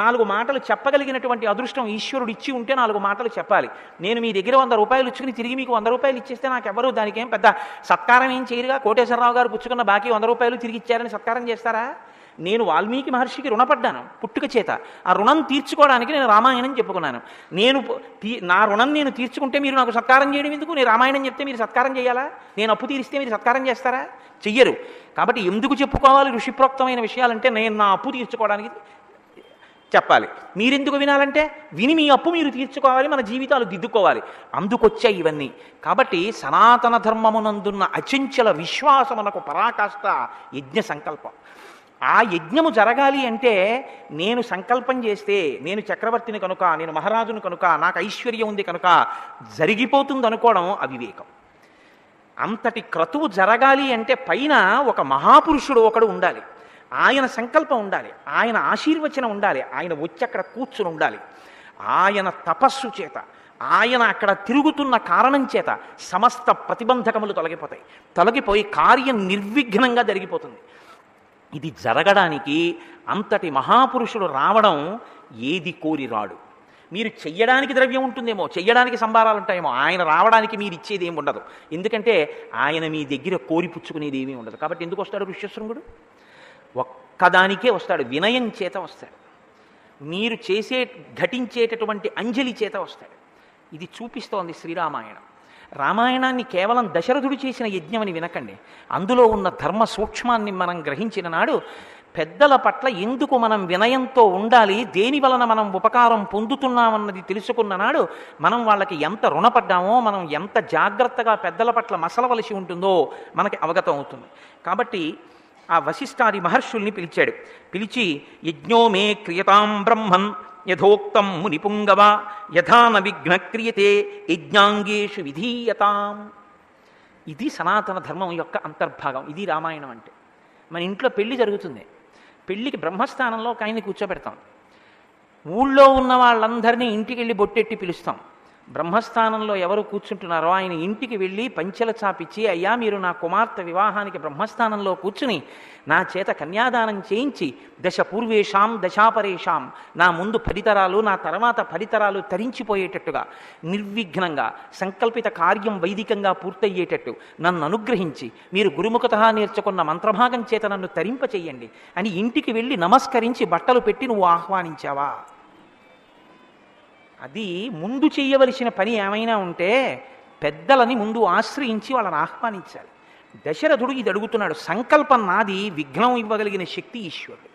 4 మాటలు చెప్పగలిగినటువంటి అదృష్టం ఈశ్వరుడు ఇచ్చి ఉంటే 4 మాటలు చెప్పాలి. నేను మీ దగ్గర 100 రూపాయలు ఇచ్చుకుని తిరిగి మీకు 100 రూపాయలు ఇచ్చేస్తే నాకెవరు దానికి ఏం పెద్ద సత్కారం ఏం చేయరుగా. కోటేశ్వరరావు గారు పుచ్చుకున్న బాకీ 100 రూపాయలు తిరిగి ఇచ్చారని సత్కారం చేస్తారా? నేను వాల్మీకి మహర్షికి రుణపడ్డాను పుట్టుక చేత. ఆ రుణం తీర్చుకోవడానికి నేను రామాయణం చెప్పుకున్నాను. నా రుణం నేను తీర్చుకుంటే మీరు నాకు సత్కారం చేయడం ఎందుకు? నేను రామాయణం చెప్తే మీరు సత్కారం చేయాలా? నేను అప్పు తీరిస్తే మీరు సత్కారం చేస్తారా? చెయ్యరు. కాబట్టి ఎందుకు చెప్పుకోవాలి ఋషిప్రోక్తమైన విషయాలంటే నేను నా అప్పు తీర్చుకోవడానికి చెప్పాలి. మీరెందుకు వినాలంటే విని మీ అప్పు మీరు తీర్చుకోవాలి, మన జీవితాలు దిద్దుకోవాలి. అందుకొచ్చాయి ఇవన్నీ. కాబట్టి సనాతన ధర్మమునందున్న అచంచల విశ్వాసమునకు పరాకాష్ట యజ్ఞ సంకల్పం. ఆ యజ్ఞము జరగాలి అంటే నేను సంకల్పం చేస్తే, నేను చక్రవర్తిని కనుక, నేను మహారాజును కనుక, నాకు ఐశ్వర్యం ఉంది కనుక జరిగిపోతుంది అనుకోవడం అవివేకం. అంతటి క్రతువు జరగాలి అంటే పైన ఒక మహాపురుషుడు ఒకడు ఉండాలి. ఆయన సంకల్పం ఉండాలి, ఆయన ఆశీర్వచనం ఉండాలి, ఆయన వచ్చి అక్కడ కూర్చుని ఉండాలి. ఆయన తపస్సు చేత, ఆయన అక్కడ తిరుగుతున్న కారణం చేత సమస్త ప్రతిబంధకములు తొలగిపోయి కార్యం నిర్విఘ్నంగా జరిగిపోతుంది. ఇది జరగడానికి అంతటి మహాపురుషుడు రావడం ఏది కోరి రాడు. మీరు చెయ్యడానికి ద్రవ్యం ఉంటుందేమో, చెయ్యడానికి సంభారాలు ఉంటాయేమో, ఆయన రావడానికి మీరు ఇచ్చేది ఏమి ఉండదు. ఎందుకంటే ఆయన మీ దగ్గర కోరి పుచ్చుకునేది ఏమీ ఉండదు. కాబట్టి ఎందుకు వస్తాడు ఋష్యశృంగుడు? ఒక్కదానికే వస్తాడు, వినయం చేత వస్తాడు. మీరు ఘటించేటటువంటి అంజలి చేత వస్తాడు. ఇది చూపిస్తోంది శ్రీరామాయణం. రామాయణాన్ని కేవలం దశరథుడు చేసిన యజ్ఞమని వినకండి. అందులో ఉన్న ధర్మ సూక్ష్మాన్ని మనం గ్రహించిన నాడు, పెద్దల పట్ల ఎందుకు మనం వినయంతో ఉండాలి, దేని వలన మనం ఉపకారం పొందుతున్నామన్నది తెలుసుకున్న నాడు మనం వాళ్ళకి ఎంత రుణపడ్డామో, మనం ఎంత జాగ్రత్తగా పెద్దల పట్ల మసలవలసి ఉంటుందో మనకి అవగతం అవుతుంది. కాబట్టి ఆ వశిష్ఠాది మహర్షుల్ని పిలిచి యజ్ఞో మే క్రియతాం బ్రహ్మన్ యథోక్తం మునిపుంగవ యథాన విఘ్న క్రియతే యజ్ఞాంగేషు విధీయతాం. ఇది సనాతన ధర్మం యొక్క అంతర్భాగం. ఇది రామాయణం అంటే. మన ఇంట్లో పెళ్లి జరుగుతుంది. పెళ్లికి బ్రహ్మస్థానంలో ఒక ఆయన్ని కూర్చోబెడతాం. ఊళ్ళో ఉన్న వాళ్ళందరినీ ఇంటికి వెళ్ళి బొట్టెట్టి పిలుస్తాం. బ్రహ్మస్థానంలో ఎవరు కూర్చుంటున్నారో ఆయన ఇంటికి వెళ్ళి పంచెల చాపిచ్చి, అయ్యా మీరు నా కుమార్తె వివాహానికి బ్రహ్మస్థానంలో కూర్చుని నా చేత కన్యాదానం చేయించి దశ పూర్వేషాం దశాపరేషాం, నా ముందు 10 తరాలు నా తర్వాత 10 తరాలు తరించిపోయేటట్టుగా నిర్విఘ్నంగా సంకల్పిత కార్యం వైదికంగా పూర్తయ్యేటట్టు నన్ను అనుగ్రహించి మీరు గురుముఖతః నేర్చుకున్న మంత్రభాగం చేత నన్ను తరింపచేయండి అని ఇంటికి వెళ్ళి నమస్కరించి బట్టలు పెట్టి నువ్వు ఆహ్వానించావా? అది ముందు చేయవలసిన పని ఏమైనా ఉంటే పెద్దలని ముందు ఆశ్రయించి వాళ్ళని ఆహ్వానించాలి. దశరథుడు ఇది అడుగుతున్నాడు. సంకల్పం నాది, విఘ్నం ఇవ్వగలిగిన శక్తి ఈశ్వరుడు.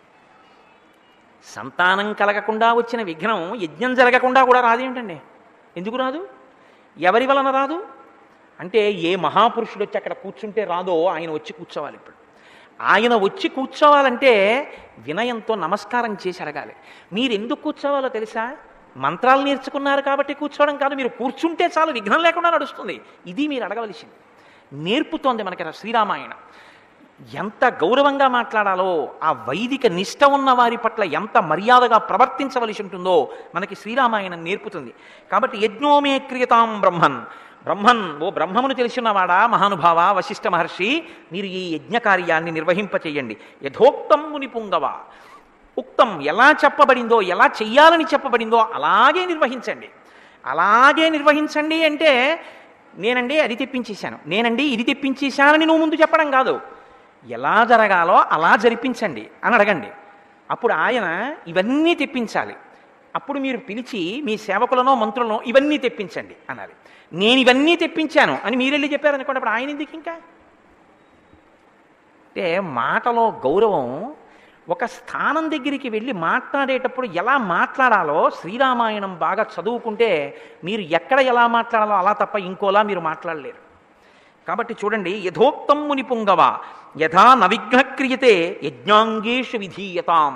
సంతానం కలగకుండా వచ్చిన విఘ్నం యజ్ఞం జరగకుండా కూడా రాదేమిటండి? ఎందుకు రాదు? ఎవరి వలన రాదు అంటే, ఏ మహాపురుషుడు వచ్చి అక్కడ కూర్చుంటే రాదో ఆయన వచ్చి కూర్చోవాలి. ఇప్పుడు ఆయన వచ్చి కూర్చోవాలంటే వినయంతో నమస్కారం చేసి అడగాలి. మీరు ఎందుకు కూర్చోవాలో తెలుసా? మంత్రాలు నేర్చుకున్నారు కాబట్టి కూర్చోవడం కాదు, మీరు కూర్చుంటే చాలు, విఘ్నం లేకుండా నడుస్తుంది. ఇది మీరు అడగవలసింది. నేర్పుతోంది మనకి శ్రీరామాయణం. ఎంత గౌరవంగా మాట్లాడాలో, ఆ వైదిక నిష్ట ఉన్న వారి పట్ల ఎంత మర్యాదగా ప్రవర్తించవలసి ఉంటుందో మనకి శ్రీరామాయణం నేర్పుతుంది. కాబట్టి యజ్ఞోమే క్రియతాం బ్రహ్మన్, ఓ బ్రహ్మమును తెలిసినవాడా మహానుభావ వశిష్ఠ మహర్షి, మీరు ఈ యజ్ఞ కార్యాన్ని నిర్వహింపచేయండి. యథోక్తం మునిపుంగవ, ఉక్తం ఎలా చెప్పబడిందో, ఎలా చెయ్యాలని చెప్పబడిందో అలాగే నిర్వహించండి అంటే, నేనండి అది తెప్పించేశాను, నేనండి ఇది తెప్పించేశానని నువ్వు ముందు చెప్పడం కాదు, ఎలా జరగాలో అలా జరిపించండి అని అడగండి. అప్పుడు ఆయన ఇవన్నీ తెప్పించాలి. అప్పుడు మీరు పిలిచి మీ సేవకులనో మంత్రులనో ఇవన్నీ తెప్పించండి అనాలి. నేను ఇవన్నీ తెప్పించాను అని మీరెళ్ళి చెప్పారనుకోండి, అప్పుడు ఆయన ఎందుకు ఇంకా? అంటే మాటలో గౌరవం, ఒక స్థానం దగ్గరికి వెళ్ళి మాట్లాడేటప్పుడు ఎలా మాట్లాడాలో శ్రీరామాయణం బాగా చదువుకుంటే మీరు ఎక్కడ ఎలా మాట్లాడాలో అలా తప్ప ఇంకోలా మీరు మాట్లాడలేరు. కాబట్టి చూడండి, యథోక్తం ముని పుంగవ యథా నవిఘ్న క్రియతే యజ్ఞాంగేషు విధీయతాం.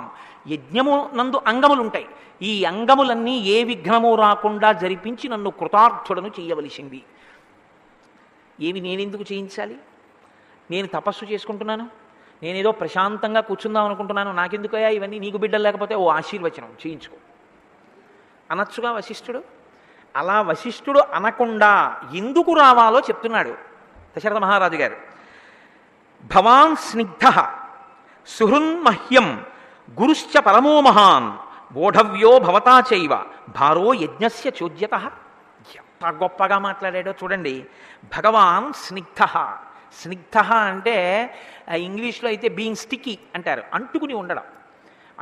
యజ్ఞము నందు అంగములుంటాయి. ఈ అంగములన్నీ ఏ విఘ్నము రాకుండా జరిపించి నన్ను కృతార్థుడను చేయవలసింది. ఏవి నేనెందుకు చేయించాలి? నేను తపస్సు చేసుకుంటున్నాను, నేనేదో ప్రశాంతంగా కూర్చుందాం అనుకుంటున్నాను, నాకెందుకయ్యా ఇవన్నీ? నీకు బిడ్డలు లేకపోతే ఓ ఆశీర్వచనం చేయించుకో అనొచ్చుగా వశిష్ఠుడు. అలా వశిష్ఠుడు అనకుండా ఎందుకు రావాలో చెప్తున్నాడు దశరథ మహారాజు గారు. భవాన్ స్నిగ్ధ సుహృన్మహ్యం గురుశ్చ పరమో మహాన్ బోఢవ్యో భవతా చైవ భారో యజ్ఞస్య చోద్యత. ఎంత గొప్పగా మాట్లాడాడో చూడండి. భగవాన్ స్నిగ్ధ. స్నిగ్ధ అంటే ఇంగ్లీష్లో అయితే బీయింగ్ స్టిక్కీ అంటారు, అంటుకుని ఉండడం.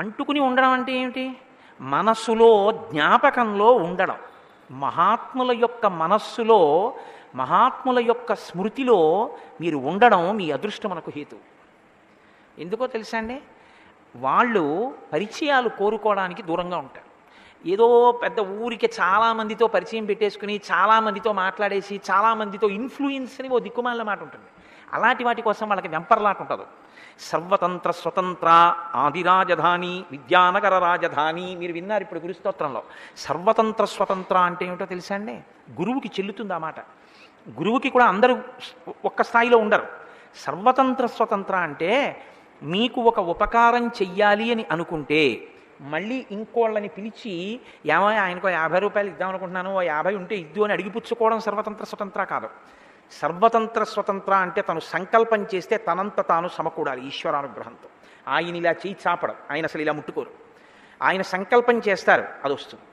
అంటుకుని ఉండడం అంటే ఏమిటి? మనస్సులో జ్ఞాపకంలో ఉండడం. మహాత్ముల యొక్క మనస్సులో, మహాత్ముల యొక్క స్మృతిలో మీరు ఉండడం మీ అదృష్టమునకు హేతు. ఎందుకో తెలుసా అండి? వాళ్ళు పరిచయాలు కోరుకోవడానికి దూరంగా ఉంటారు. ఏదో పెద్ద ఊరికి చాలామందితో పరిచయం పెట్టేసుకుని చాలామందితో మాట్లాడేసి చాలామందితో ఇన్ఫ్లుయెన్స్ అని ఓ దిక్కుమాలిన మాట ఉంటుంది. అలాంటి వాటి కోసం వాళ్ళకి వెంపర్లాట ఉంటుంది. సర్వతంత్ర స్వతంత్ర ఆదిరాజధాని విద్యానగర రాజధాని మీరు విన్నారు ఇప్పుడు గురుస్తోత్రంలో. సర్వతంత్ర స్వతంత్ర అంటే ఏమిటో తెలుసా అండి? గురువుకి చెల్లుతుంది ఆ మాట. గురువుకి కూడా అందరూ ఒక్క స్థాయిలో ఉండరు. సర్వతంత్ర స్వతంత్ర అంటే మీకు ఒక ఉపకారం చెయ్యాలి అని అనుకుంటే మళ్ళీ ఇంకోళ్ళని పిలిచి ఏమో ఆయనకు 50 రూపాయలు ఇద్దాం అనుకుంటున్నాను, 50 ఉంటే ఇద్దు అని అడిగిపుచ్చుకోవడం సర్వతంత్ర స్వతంత్ర కాదు. సర్వతంత్ర స్వతంత్ర అంటే తను సంకల్పం చేస్తే తనంత తాను సమకూడాలి ఈశ్వరానుగ్రహంతో. ఆయన ఇలా చేయి చాపడం, ఆయన అసలు ఇలా ముట్టుకోరు. ఆయన సంకల్పం చేస్తారు, అది వస్తుంది.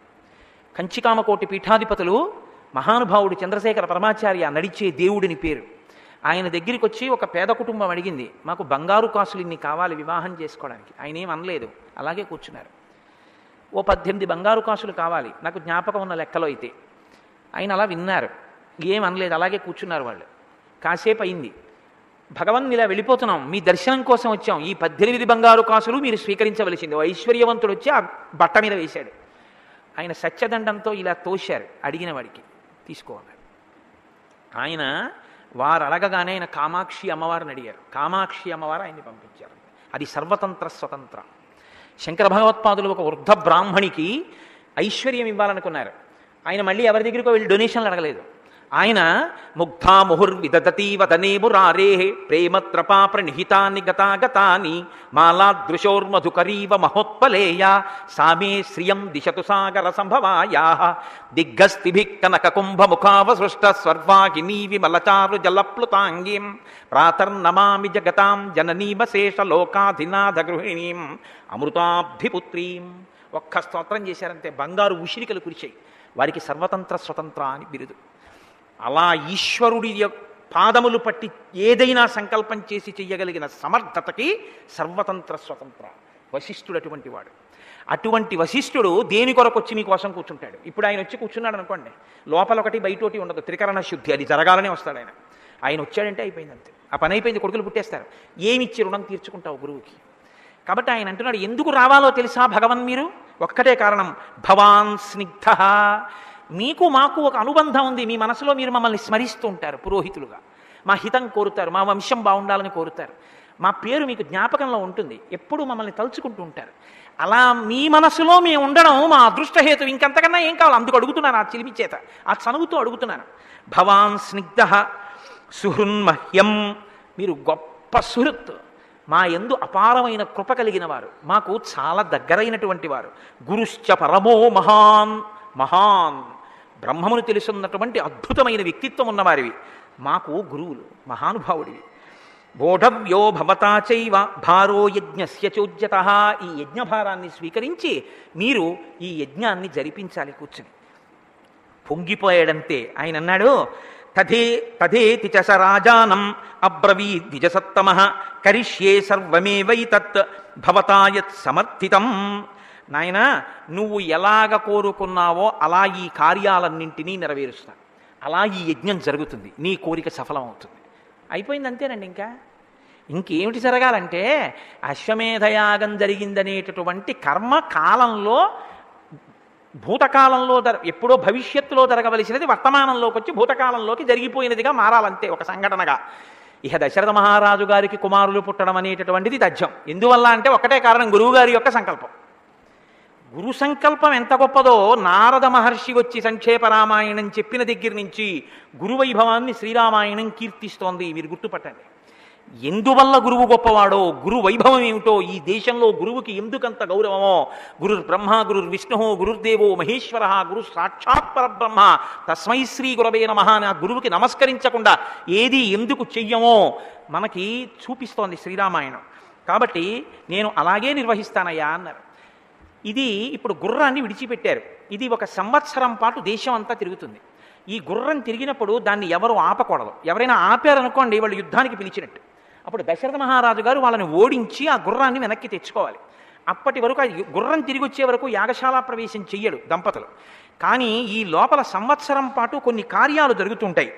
కంచికామకోటి పీఠాధిపతులు మహానుభావుడు చంద్రశేఖర పరమాచార్య నడిచే దేవుడిని పేరు. ఆయన దగ్గరికి వచ్చి ఒక పేద కుటుంబం అడిగింది, మాకు బంగారు కాసులు ఇన్ని కావాలి వివాహం చేసుకోవడానికి. ఆయన ఏం అనలేదు, అలాగే కూర్చున్నారు. ఓ 18 బంగారు కాసులు కావాలి నాకు జ్ఞాపకం ఉన్న లెక్కలో అయితే. ఆయన అలా విన్నారు, ఏం అనలేదు, అలాగే కూర్చున్నారు వాళ్ళు. కాసేపు అయింది, భగవన్ ఇలా వెళ్ళిపోతున్నాం, మీ దర్శనం కోసం వచ్చాం, ఈ 18 బంగారు కాసులు మీరు స్వీకరించవలసింది. ఓ ఐశ్వర్యవంతుడు వచ్చి ఆ బట్ట మీద వేశాడు. ఆయన సత్యదండంతో ఇలా తోశారు, అడిగిన వాడికి తీసుకోవాలి. ఆయన వారు అడగగానే ఆయన కామాక్షి అమ్మవారిని అడిగారు. కామాక్షి అమ్మవారు ఆయన్ని పంపించారు. అది సర్వతంత్ర స్వతంత్ర. శంకర భగవత్పాదులు ఒక వృద్ధ బ్రాహ్మణికి ఐశ్వర్యం ఇవ్వాలనుకున్నారు. ఆయన మళ్ళీ ఎవరి దగ్గరికో వెళ్ళి డొనేషన్లు అడగలేదు. ఆయన ముగ్ధా ముహుర్విదతీ వదనే మురారే ప్రేమత్రపా ప్రణిహితాని గతాగతాని మాలాదృశోర్మధుకరీవ మహోత్పలేయ సామే శ్రియం దిశతు సాగర సంభవాయా దిగ్గస్తిభిః కనకకుంభముఖావసృష్ట స్వర్వాహినీ విమలచారు జలప్లుతాంగీం ప్రాతర్నమామి జగతాం జననీమశేష లోకాధినాథ గృహిణీం అమృతాభిపుత్రీం. ఒక్క స్తోత్రం చేశారంటే బంగారు ఉసిరికలు కురిచాయి. వారికి సర్వతంత్ర స్వతంత్ర అని బిరుదు. అలా ఈశ్వరుడి పాదములు పట్టి ఏదైనా సంకల్పం చేసి చెయ్యగలిగిన సమర్థతకి సర్వతంత్ర స్వతంత్ర. వశిష్ఠుడు అటువంటి వాడు. అటువంటి వశిష్ఠుడు దేని కొరకు వచ్చి మీకోసం కూర్చుంటాడు? ఇప్పుడు ఆయన వచ్చి కూర్చున్నాడు అనుకోండి, లోపల ఒకటి బయట ఒకటి ఉండదు, త్రికరణ శుద్ధి, అది జరగాలనే వస్తాడు ఆయన. ఆయన వచ్చాడంటే అయిపోయింది అంతే, ఆ పని అయిపోయింది, కొడుకులు పుట్టేస్తారు. ఏమిచ్చి రుణం తీర్చుకుంటావు గురువుకి? కాబట్టి ఆయన అంటున్నాడు, ఎందుకు రావాలో తెలుసా భగవన్ మీరు? ఒక్కటే కారణం, భవాన్ స్నిగ్ధ. మీకు మాకు ఒక అనుబంధం ఉంది. మీ మనసులో మీరు మమ్మల్ని స్మరిస్తూ ఉంటారు పురోహితులుగా, మా హితం కోరుతారు, మా వంశం బాగుండాలని కోరుతారు, మా పేరు మీకు జ్ఞాపకంలో ఉంటుంది, ఎప్పుడూ మమ్మల్ని తలుచుకుంటూ ఉంటారు. అలా మీ మనసులో మేము ఉండడం మా అదృష్టహేతు. ఇంకంతకన్నా ఏం కావాలి? అందుకు అడుగుతున్నాను, ఆ చిలిమి చేత, ఆ చనువుతో అడుగుతున్నాను. భవాన్ స్నిగ్ధ సుహృన్మహ్యం. మీరు గొప్ప సుహృత్, మా యందు అపారమైన కృప కలిగిన వారు, మాకు చాలా దగ్గరైనటువంటి వారు. గురుశ్చ పరమో మహాన్. మహాన్ బ్రహ్మమును తెలుసున్నటువంటి అద్భుతమైన వ్యక్తిత్వం ఉన్నవారివి, మాకు గురువులు, మహానుభావుడివి. బోఢవ్యో భవతా చైవ భారో యజ్ఞస్య చోద్యత. ఈ యజ్ఞభారాన్ని స్వీకరించి మీరు ఈ యజ్ఞాన్ని జరిపించాలి కూర్చుని. పొంగిపోయాడంతే. ఆయన అన్నాడు, తథేతి చ స రాజానం అబ్రవీద్ ద్విజసత్తమః కరిష్యే సర్వమేవైతత్ భవతా యత్ సమర్థితం. నాయనా నువ్వు ఎలాగ కోరుకున్నావో అలా ఈ కార్యాలన్నింటినీ నెరవేరుస్తా, అలా ఈ యజ్ఞం జరుగుతుంది, నీ కోరిక సఫలమవుతుంది. అయిపోయింది, అంతేనండి. ఇంకేమిటి జరగాలంటే అశ్వమేధయాగం జరిగిందనేటటువంటి కర్మ కాలంలో, భూతకాలంలో ఎప్పుడో భవిష్యత్తులో జరగవలసినది వర్తమానంలోకి వచ్చి భూతకాలంలోకి జరిగిపోయినదిగా మారాలంతే, ఒక సంఘటనగా. ఇహ దశరథ మహారాజు గారికి కుమారులు పుట్టడం అనేటటువంటిది తథ్యం. ఎందువల్ల అంటే ఒకటే కారణం, గురువుగారి యొక్క సంకల్పం. గురు సంకల్పం ఎంత గొప్పదో నారద మహర్షి వచ్చి సంక్షేప రామాయణం చెప్పిన దగ్గర నుంచి గురువైభవాన్ని శ్రీరామాయణం కీర్తిస్తోంది. మీరు గుర్తుపట్టండి. ఎందువల్ల గురువు గొప్పవాడో, గురు వైభవం ఏమిటో, ఈ దేశంలో గురువుకి ఎందుకంత గౌరవమో, గురుర్ బ్రహ్మ గురుర్ విష్ణు గురుర్దేవో మహేశ్వర గురు సాక్షాత్ పరబ్రహ్మ తస్మై శ్రీ గురవే నమః అని ఆ గురువుకి నమస్కరించకుండా ఏది ఎందుకు చెయ్యమో మనకి చూపిస్తోంది శ్రీరామాయణం. కాబట్టి నేను అలాగే నిర్వహిస్తానయ్యా అన్నారు. ఇది ఇప్పుడు గుర్రాన్ని విడిచిపెట్టారు. ఇది 1 సంవత్సరం పాటు దేశం అంతా తిరుగుతుంది. ఈ గుర్రం తిరిగినప్పుడు దాన్ని ఎవరు ఆపకూడదు. ఎవరైనా ఆపారనుకోండి వాళ్ళు యుద్ధానికి పిలిచినట్టు. అప్పుడు దశరథ మహారాజు గారు వాళ్ళని ఓడించి ఆ గుర్రాన్ని వెనక్కి తెచ్చుకోవాలి. అప్పటి వరకు ఆ గుర్రం తిరిగి వచ్చే వరకు యాగశాల ప్రవేశం చెయ్యడు దంపతులు. కానీ ఈ లోపల సంవత్సరం పాటు కొన్ని కార్యాలు జరుగుతుంటాయి.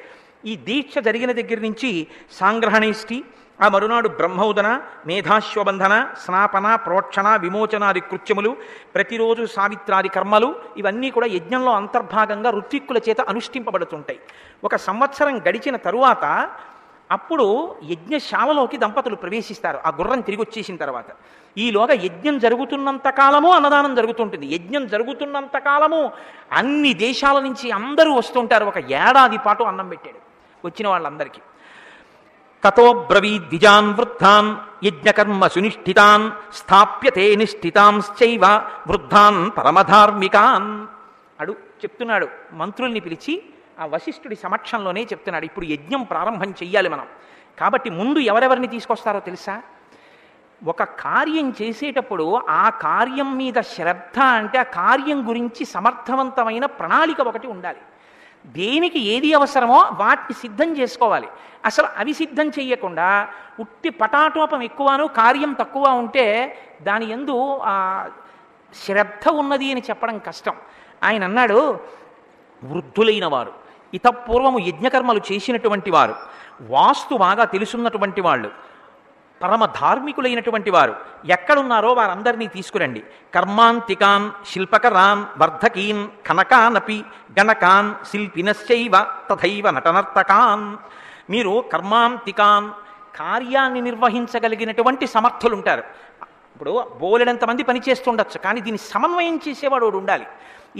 ఈ దీక్ష జరిగిన దగ్గర నుంచి సాంగ్రహణేష్టి, ఆ మరునాడు బ్రహ్మోదన, మేధాశ్వబంధన, స్నాపన, ప్రోక్షణ, విమోచనాది కృత్యములు, ప్రతిరోజు సావిత్రాది కర్మలు, ఇవన్నీ కూడా యజ్ఞంలో అంతర్భాగంగా ఋత్విక్కుల చేత అనుష్ఠింపబడుతుంటాయి. 1 సంవత్సరం గడిచిన తరువాత అప్పుడు యజ్ఞశాలలోకి దంపతులు ప్రవేశిస్తారు. ఆ గుర్రం తిరిగి వచ్చేసిన తర్వాత ఈలోగా యజ్ఞం జరుగుతున్నంత కాలము అన్నదానం జరుగుతుంటుంది. యజ్ఞం జరుగుతున్నంత కాలము అన్ని దేశాల నుంచి అందరూ వస్తుంటారు. 1 ఏడాది పాటు అన్నం పెట్టాడు వచ్చిన వాళ్ళందరికీ. తతో బ్రవీద్విజాన్ వృద్ధాన్ యజ్ఞకర్మ సునిష్ఠితాన్ స్థాప్యతే నిష్ఠితాంశ్చైవ వృద్ధాన్ పరమధార్మికాన్ అడు చెప్తున్నాడు. మంత్రుల్ని పిలిచి ఆ వశిష్ఠుడి సమక్షంలోనే చెప్తున్నాడు, ఇప్పుడు యజ్ఞం ప్రారంభం చెయ్యాలి మనం. కాబట్టి ముందు ఎవరెవరిని తీసుకొస్తారో తెలుసా? ఒక కార్యం చేసేటప్పుడు ఆ కార్యం మీద శ్రద్ధ అంటే ఆ కార్యం గురించి సమర్థవంతమైన ప్రణాళిక ఒకటి ఉండాలి. దేనికి ఏది అవసరమో వాటిని సిద్ధం చేసుకోవాలి. అసలు అవి సిద్ధం చెయ్యకుండా ఉట్టి పటాటోపం ఎక్కువను కార్యం తక్కువ ఉంటే దాని యందు శ్రద్ధ ఉన్నది అని చెప్పడం కష్టం. ఆయన అన్నాడు, వృద్ధులైన వారు, ఇతపూర్వము యజ్ఞకర్మలు చేసినటువంటి వారు, వాస్తు బాగా తెలుసున్నటువంటి వాళ్ళు, పరమ ధార్మికులైనటువంటి వారు ఎక్కడున్నారో వారందరినీ తీసుకురండి. కర్మాంతికాన్ శిల్పకరాన్ వర్ధకీన్ కనకానపి గణకాన్ శిల్పినశ్చైవ తథైవ నటనర్తకాన్. మీరు కర్మాంతికాన్, కార్యాన్ని నిర్వహించగలిగినటువంటి సమర్థులు ఉంటారు. ఇప్పుడు బోలెడంతమంది పనిచేస్తుండొచ్చు, కానీ దీన్ని సమన్వయం చేసేవాడు ఉండాలి.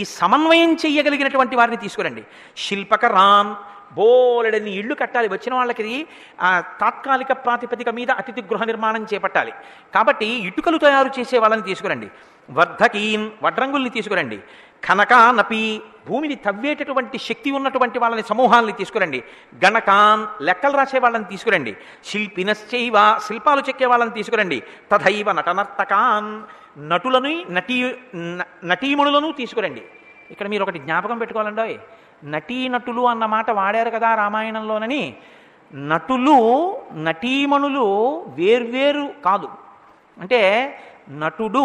ఈ సమన్వయం చేయగలిగినటువంటి వారిని తీసుకురండి. శిల్పకరాన్, బోలెడని ఇళ్ళు కట్టాలి. వచ్చిన వాళ్ళకి తాత్కాలిక ప్రాతిపదిక మీద అతిథి గృహ నిర్మాణం చేపట్టాలి. కాబట్టి ఇటుకలు తయారు చేసే వాళ్ళని తీసుకురండి. వర్ధకీన్, వడ్రంగుల్ని తీసుకురండి. కనకానపి, భూమిని తవ్వేటటువంటి శక్తి ఉన్నటువంటి వాళ్ళని సమూహాలని తీసుకురండి. గణకాన్, లెక్కలు రాసే వాళ్ళని తీసుకురండి. శిల్పినశ్చైవ, శిల్పాలు చెక్కే వాళ్ళని తీసుకురండి. తథైవ నటనర్తకాన్, నటులను నటీమణులను తీసుకురండి. ఇక్కడ మీరు ఒకటి జ్ఞాపకం పెట్టుకోవాలండి, నటీనటులు అన్న మాట వాడారు కదా రామాయణంలోనని. నటులు నటీమణులు వేర్వేరు కాదు. అంటే నటుడు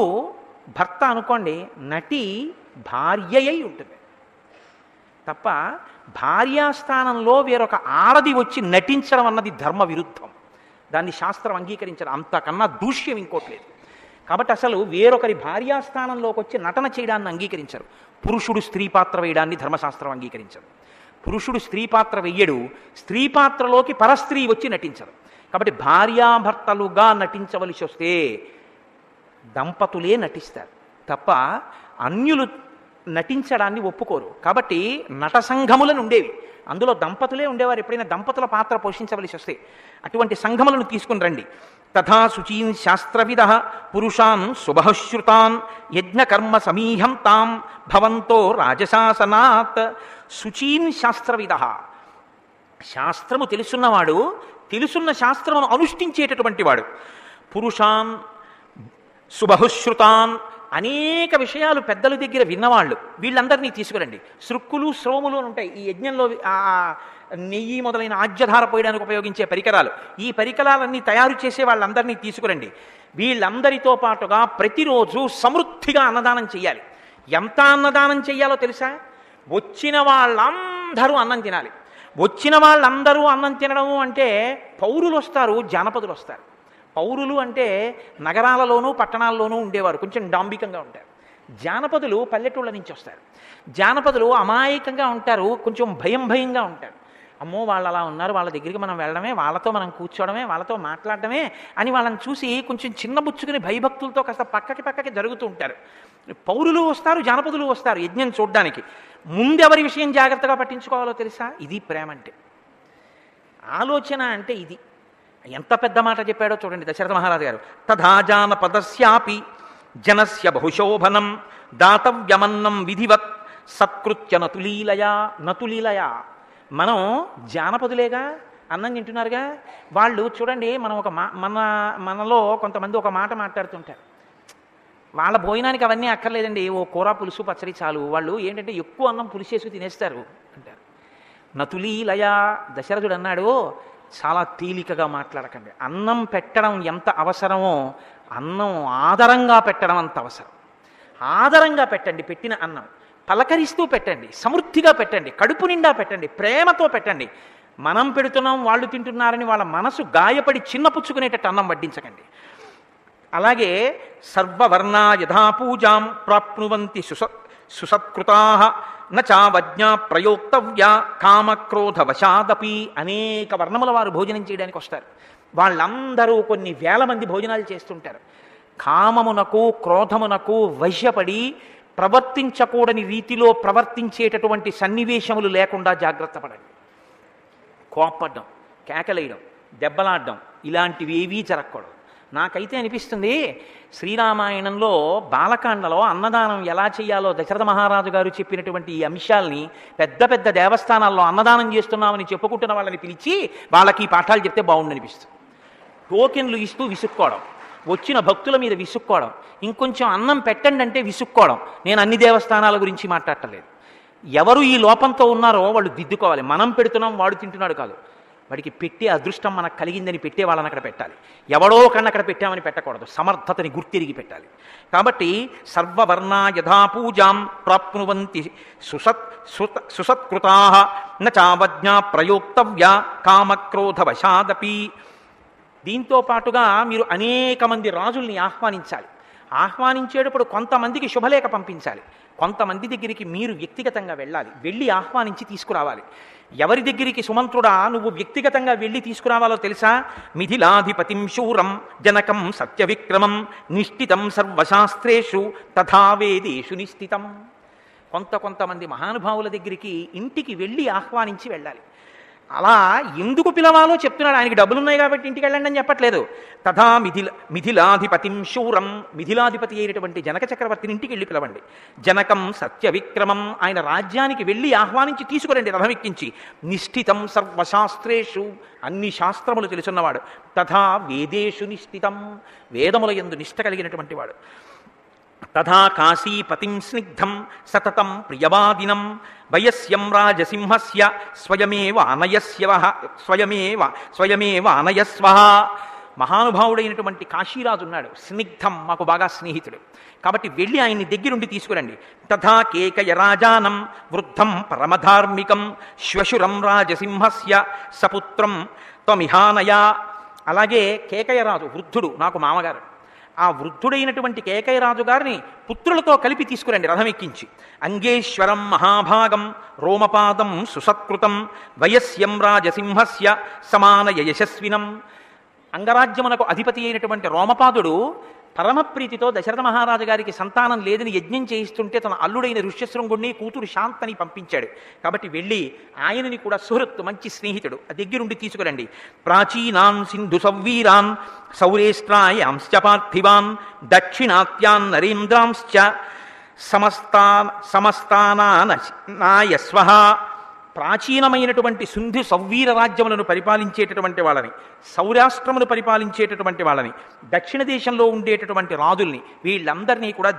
భర్త అనుకోండి, నటి భార్య అయి ఉంటుంది తప్ప భార్యాస్థానంలో వేరొక ఆడది వచ్చి నటించడం అన్నది ధర్మ విరుద్ధం. దాన్ని శాస్త్రం అంగీకరించడం, అంతకన్నా దూష్యం ఇంకోట్లేదు. కాబట్టి అసలు వేరొకరి భార్యాస్థానంలోకి వచ్చి నటన చేయడాన్ని అంగీకరించరు. పురుషుడు స్త్రీ పాత్ర వేయడాన్ని ధర్మశాస్త్రం అంగీకరించరు. పురుషుడు స్త్రీ పాత్ర వెయ్యడు, స్త్రీ పాత్రలోకి పరస్త్రీ వచ్చి నటించరు. కాబట్టి భార్యాభర్తలుగా నటించవలసి వస్తే దంపతులే నటిస్తారు తప్ప అన్యులు నటించడాన్ని ఒప్పుకోరు. కాబట్టి నట సంఘములను ఉండేవి, అందులో దంపతులే ఉండేవారు. ఎప్పుడైనా దంపతుల పాత్ర పోషించవలసి వస్తే అటువంటి సంఘములను తీసుకుని రండి. తథా శుచీన్ శాస్త్రవిద పురుషాన్ శుభశ్రుతాన్ యజ్ఞకర్మ సమీహం తాం భవంతో రాజశాసనాత్. శుచీన్ శాస్త్రవిద, శాస్త్రము తెలుసున్నవాడు, తెలుసున్న శాస్త్రమును అనుష్ఠించేటటువంటి వాడు. పురుషాన్ శుభశ్రుతాన్, అనేక విషయాలు పెద్దల దగ్గర విన్నవాళ్ళు, వీళ్ళందరినీ తీసుకురండి. శృక్కులు శ్రోములు ఉంటాయి ఈ యజ్ఞంలో. నెయ్యి మొదలైన ఆజ్యధార పోయడానికి ఉపయోగించే పరికరాలు, ఈ పరికరాలన్నీ తయారు చేసే వాళ్ళందరినీ తీసుకురండి. వీళ్ళందరితో పాటుగా ప్రతిరోజు సమృద్ధిగా అన్నదానం చెయ్యాలి. ఎంత అన్నదానం చెయ్యాలో తెలుసా? వచ్చిన వాళ్ళందరూ అన్నం తినాలి. వచ్చిన వాళ్ళందరూ అన్నం తినడము అంటే పౌరులు వస్తారు, జానపదులు వస్తారు. పౌరులు అంటే నగరాలలోనూ పట్టణాల్లోనూ ఉండేవారు, కొంచెం డాంబికంగా ఉంటారు. జానపదులు పల్లెటూళ్ళ నుంచి వస్తారు. జానపదులు అమాయకంగా ఉంటారు, కొంచెం భయంగా ఉంటారు. అమ్మో వాళ్ళు అలా ఉన్నారు, వాళ్ళ దగ్గరికి మనం వెళ్ళడమే, వాళ్ళతో మనం కూర్చోవడమే, వాళ్ళతో మాట్లాడటమే అని వాళ్ళని చూసి కొంచెం చిన్నబుచ్చుకుని భయభక్తులతో కాస్త పక్కకి జరుగుతూ ఉంటారు. పౌరులు వస్తారు, జానపదులు వస్తారు యజ్ఞం చూడ్డానికి. ముందెవరి విషయం జాగ్రత్తగా పట్టించుకోవాలో తెలుసా? ఇది ప్రేమ అంటే, ఆలోచన అంటే ఇది. ఎంత పెద్ద మాట చెప్పాడో చూడండి దశరథ మహారాజు గారు. తథా జానపదస్యాపి జనస్య బహుశోభనం దాతవ్యమన్నం విధివత్ సత్కృత్య నతులీలయా. మనం జానపదులేగా, అన్నం తింటున్నారుగా. వాళ్ళు చూడండి, మనం ఒక మనలో కొంతమంది ఒక మాట మాట్లాడుతుంటారు, వాళ్ళ భోజనానికి అవన్నీ అక్కర్లేదండి, ఓ కూర పులుసు పచ్చడి చాలు. వాళ్ళు ఏంటంటే ఎక్కువ అన్నం పులిసేసి తినేస్తారు అంటారు. నతులీలయ. దశరథుడు అన్నాడు, చాలా తేలికగా మాట్లాడకండి. అన్నం పెట్టడం ఎంత అవసరమో అన్నం ఆదరంగా పెట్టడం అంత అవసరం. ఆదరంగా పెట్టండి, పెట్టిన అన్నం పలకరిస్తూ పెట్టండి, సమృద్ధిగా పెట్టండి, కడుపు నిండా పెట్టండి, ప్రేమతో పెట్టండి. మనం పెడుతున్నాం వాళ్ళు తింటున్నారని వాళ్ళ మనసు గాయపడి చిన్నపుచ్చుకునేటట్టు అన్నం వడ్డించకండి. అలాగే సర్వవర్ణా యథాపూజాం ప్రాప్నువంతి సుసత్కృతా నావజ్ఞా ప్రయోక్తవ్య కామక్రోధవశాదపి. అనేక వర్ణముల వారు భోజనం చేయడానికి వస్తారు. వాళ్ళందరూ కొన్ని వేల మంది భోజనాలు చేస్తుంటారు. కామమునకు క్రోధమునకు వశ్యపడి ప్రవర్తించకూడని రీతిలో ప్రవర్తించేటటువంటి సన్నివేశములు లేకుండా జాగ్రత్త పడండి. కోప్పడ్డం, కేకలేయడం, దెబ్బలాడడం ఇలాంటివి ఏవీ జరగకూడదు. నాకైతే అనిపిస్తుంది, శ్రీరామాయణంలో బాలకాండలో అన్నదానం ఎలా చేయాలో దశరథ మహారాజు గారు చెప్పినటువంటి ఈ అంశాల్ని పెద్ద పెద్ద దేవస్థానాల్లో అన్నదానం చేస్తున్నామని చెప్పుకుంటున్న వాళ్ళని పిలిచి వాళ్ళకి ఈ పాఠాలు చెప్తే బాగుండనిపిస్తుంది. టోకెన్లు ఇస్తూ విసుక్కోవడం, వచ్చిన భక్తుల మీద విసుక్కోవడం, ఇంకొంచెం అన్నం పెట్టండి అంటే విసుక్కోవడం. నేను అన్ని దేవస్థానాల గురించి మాట్లాడటలేదు. ఎవరు ఈ లోపంతో ఉన్నారో వాళ్ళు దిద్దుకోవాలి. మనం పెడుతున్నాం, వాడు తింటున్నాడు కాదు. వాడికి పెట్టే అదృష్టం మనకు కలిగిందని పెట్టే వాళ్ళని అక్కడ పెట్టాలి. ఎవడో కన్నా అక్కడ పెట్టామని పెట్టకూడదు, సమర్థతని గుర్తిరిగి పెట్టాలి. కాబట్టి సర్వవర్ణా యథాపూజాం ప్రాప్నువంతి సుసత్కృతా నావజ్ఞా ప్రయోక్తవ్య కామక్రోధవశాదపి. దీంతో పాటుగా మీరు అనేక మంది రాజుల్ని ఆహ్వానించాలి. ఆహ్వానించేటప్పుడు కొంతమందికి శుభలేఖ పంపించాలి, కొంతమంది దగ్గరికి మీరు వ్యక్తిగతంగా వెళ్ళాలి, వెళ్ళి ఆహ్వానించి తీసుకురావాలి. ఎవరి దగ్గరికి సుమంత్రుడా నువ్వు వ్యక్తిగతంగా వెళ్ళి తీసుకురావాలో తెలుసా? మిథిలాధిపతిం శూరం జనకం సత్యవిక్రమం నిష్ఠితం సర్వశాస్త్రేషు తథా వేదేషు నిష్ఠితం. కొంతమంది మహానుభావుల దగ్గరికి ఇంటికి వెళ్ళి ఆహ్వానించి వెళ్ళాలి. అలా ఎందుకు పిలవాలో చెప్తున్నాడు. ఆయనకి డబ్బులున్నాయి కాబట్టి ఇంటికి వెళ్ళండి అని చెప్పట్లేదు. తథా మిథిలాధిపతిం శూరం, మిథిలాధిపతి అయినటువంటి జనక చక్రవర్తిని ఇంటికి వెళ్ళి పిలవండి. జనకం సత్యవిక్రమం, ఆయన రాజ్యానికి వెళ్ళి ఆహ్వానించి తీసుకురండి రథమెక్కించి. నిష్ఠితం సర్వశాస్త్రేషు, అన్ని శాస్త్రములు తెలుసున్నవాడు. తథా వేదేషు నిష్ఠితం, వేదముల యందు నిష్ఠ కలిగినటువంటి వాడు. తథా కాశీపతిం స్నిగ్ధం సతతం ప్రియవాదినం వయస్యం రాజసింహస్య స్వయమేవ అనయస్వ. మహానుభావుడైనటువంటి కాశీరాజు ఉన్నాడు, స్నిగ్ధం, మాకు బాగా స్నేహితుడు. కాబట్టి వెళ్ళి ఆయన్ని దగ్గరుండి తీసుకురండి. తథా కేకయ రాజానం వృద్ధం పరమధార్మికం శ్వశురం రాజసింహస్య సపుత్రం త్వమిహానయ. అలాగే కేకయరాజు వృద్ధుడు, నాకు మామగారు. ఆ వృద్ధుడైనటువంటి కేకయరాజు గారిని పుత్రులతో కలిపి తీసుకురండి రథమెక్కించి. అంగేశ్వరం మహాభాగం రోమపాదం సుసత్కృతం వయస్యం రాజసింహస్య సమానయ యశస్వినం. అంగరాజ్యమునకు అధిపతి అయినటువంటి రోమపాదుడు పరమప్రీతితో దశరథ మహారాజు గారికి సంతానం లేదని యజ్ఞం చేయిస్తుంటే తన అల్లుడైన ఋష్యశృంగుణ్ణి కూతురు శాంతని పంపించాడు. కాబట్టి వెళ్ళి ఆయనని కూడా సుహృత్తు, మంచి స్నేహితుడు, దగ్గరుండి తీసుకురండి. ప్రాచీనాన్ సింధు సవ్వీరాన్ సౌరేష్ట్రాయాంశ్చ పార్థివాన్ దక్షిణాత్యాన్ నరేంద్రాంశ్చ సమస్తానాయస్వ ప్రాచీనమైనటువంటి సింధు సౌవీర రాజ్యములను పరిపాలించేటటువంటి వాళ్ళని, సౌరాష్ట్రమును పరిపాలించేటటువంటి వాళ్ళని, దక్షిణ దేశంలో ఉండేటటువంటి రాజుల్ని, వీళ్ళందరినీ కూడా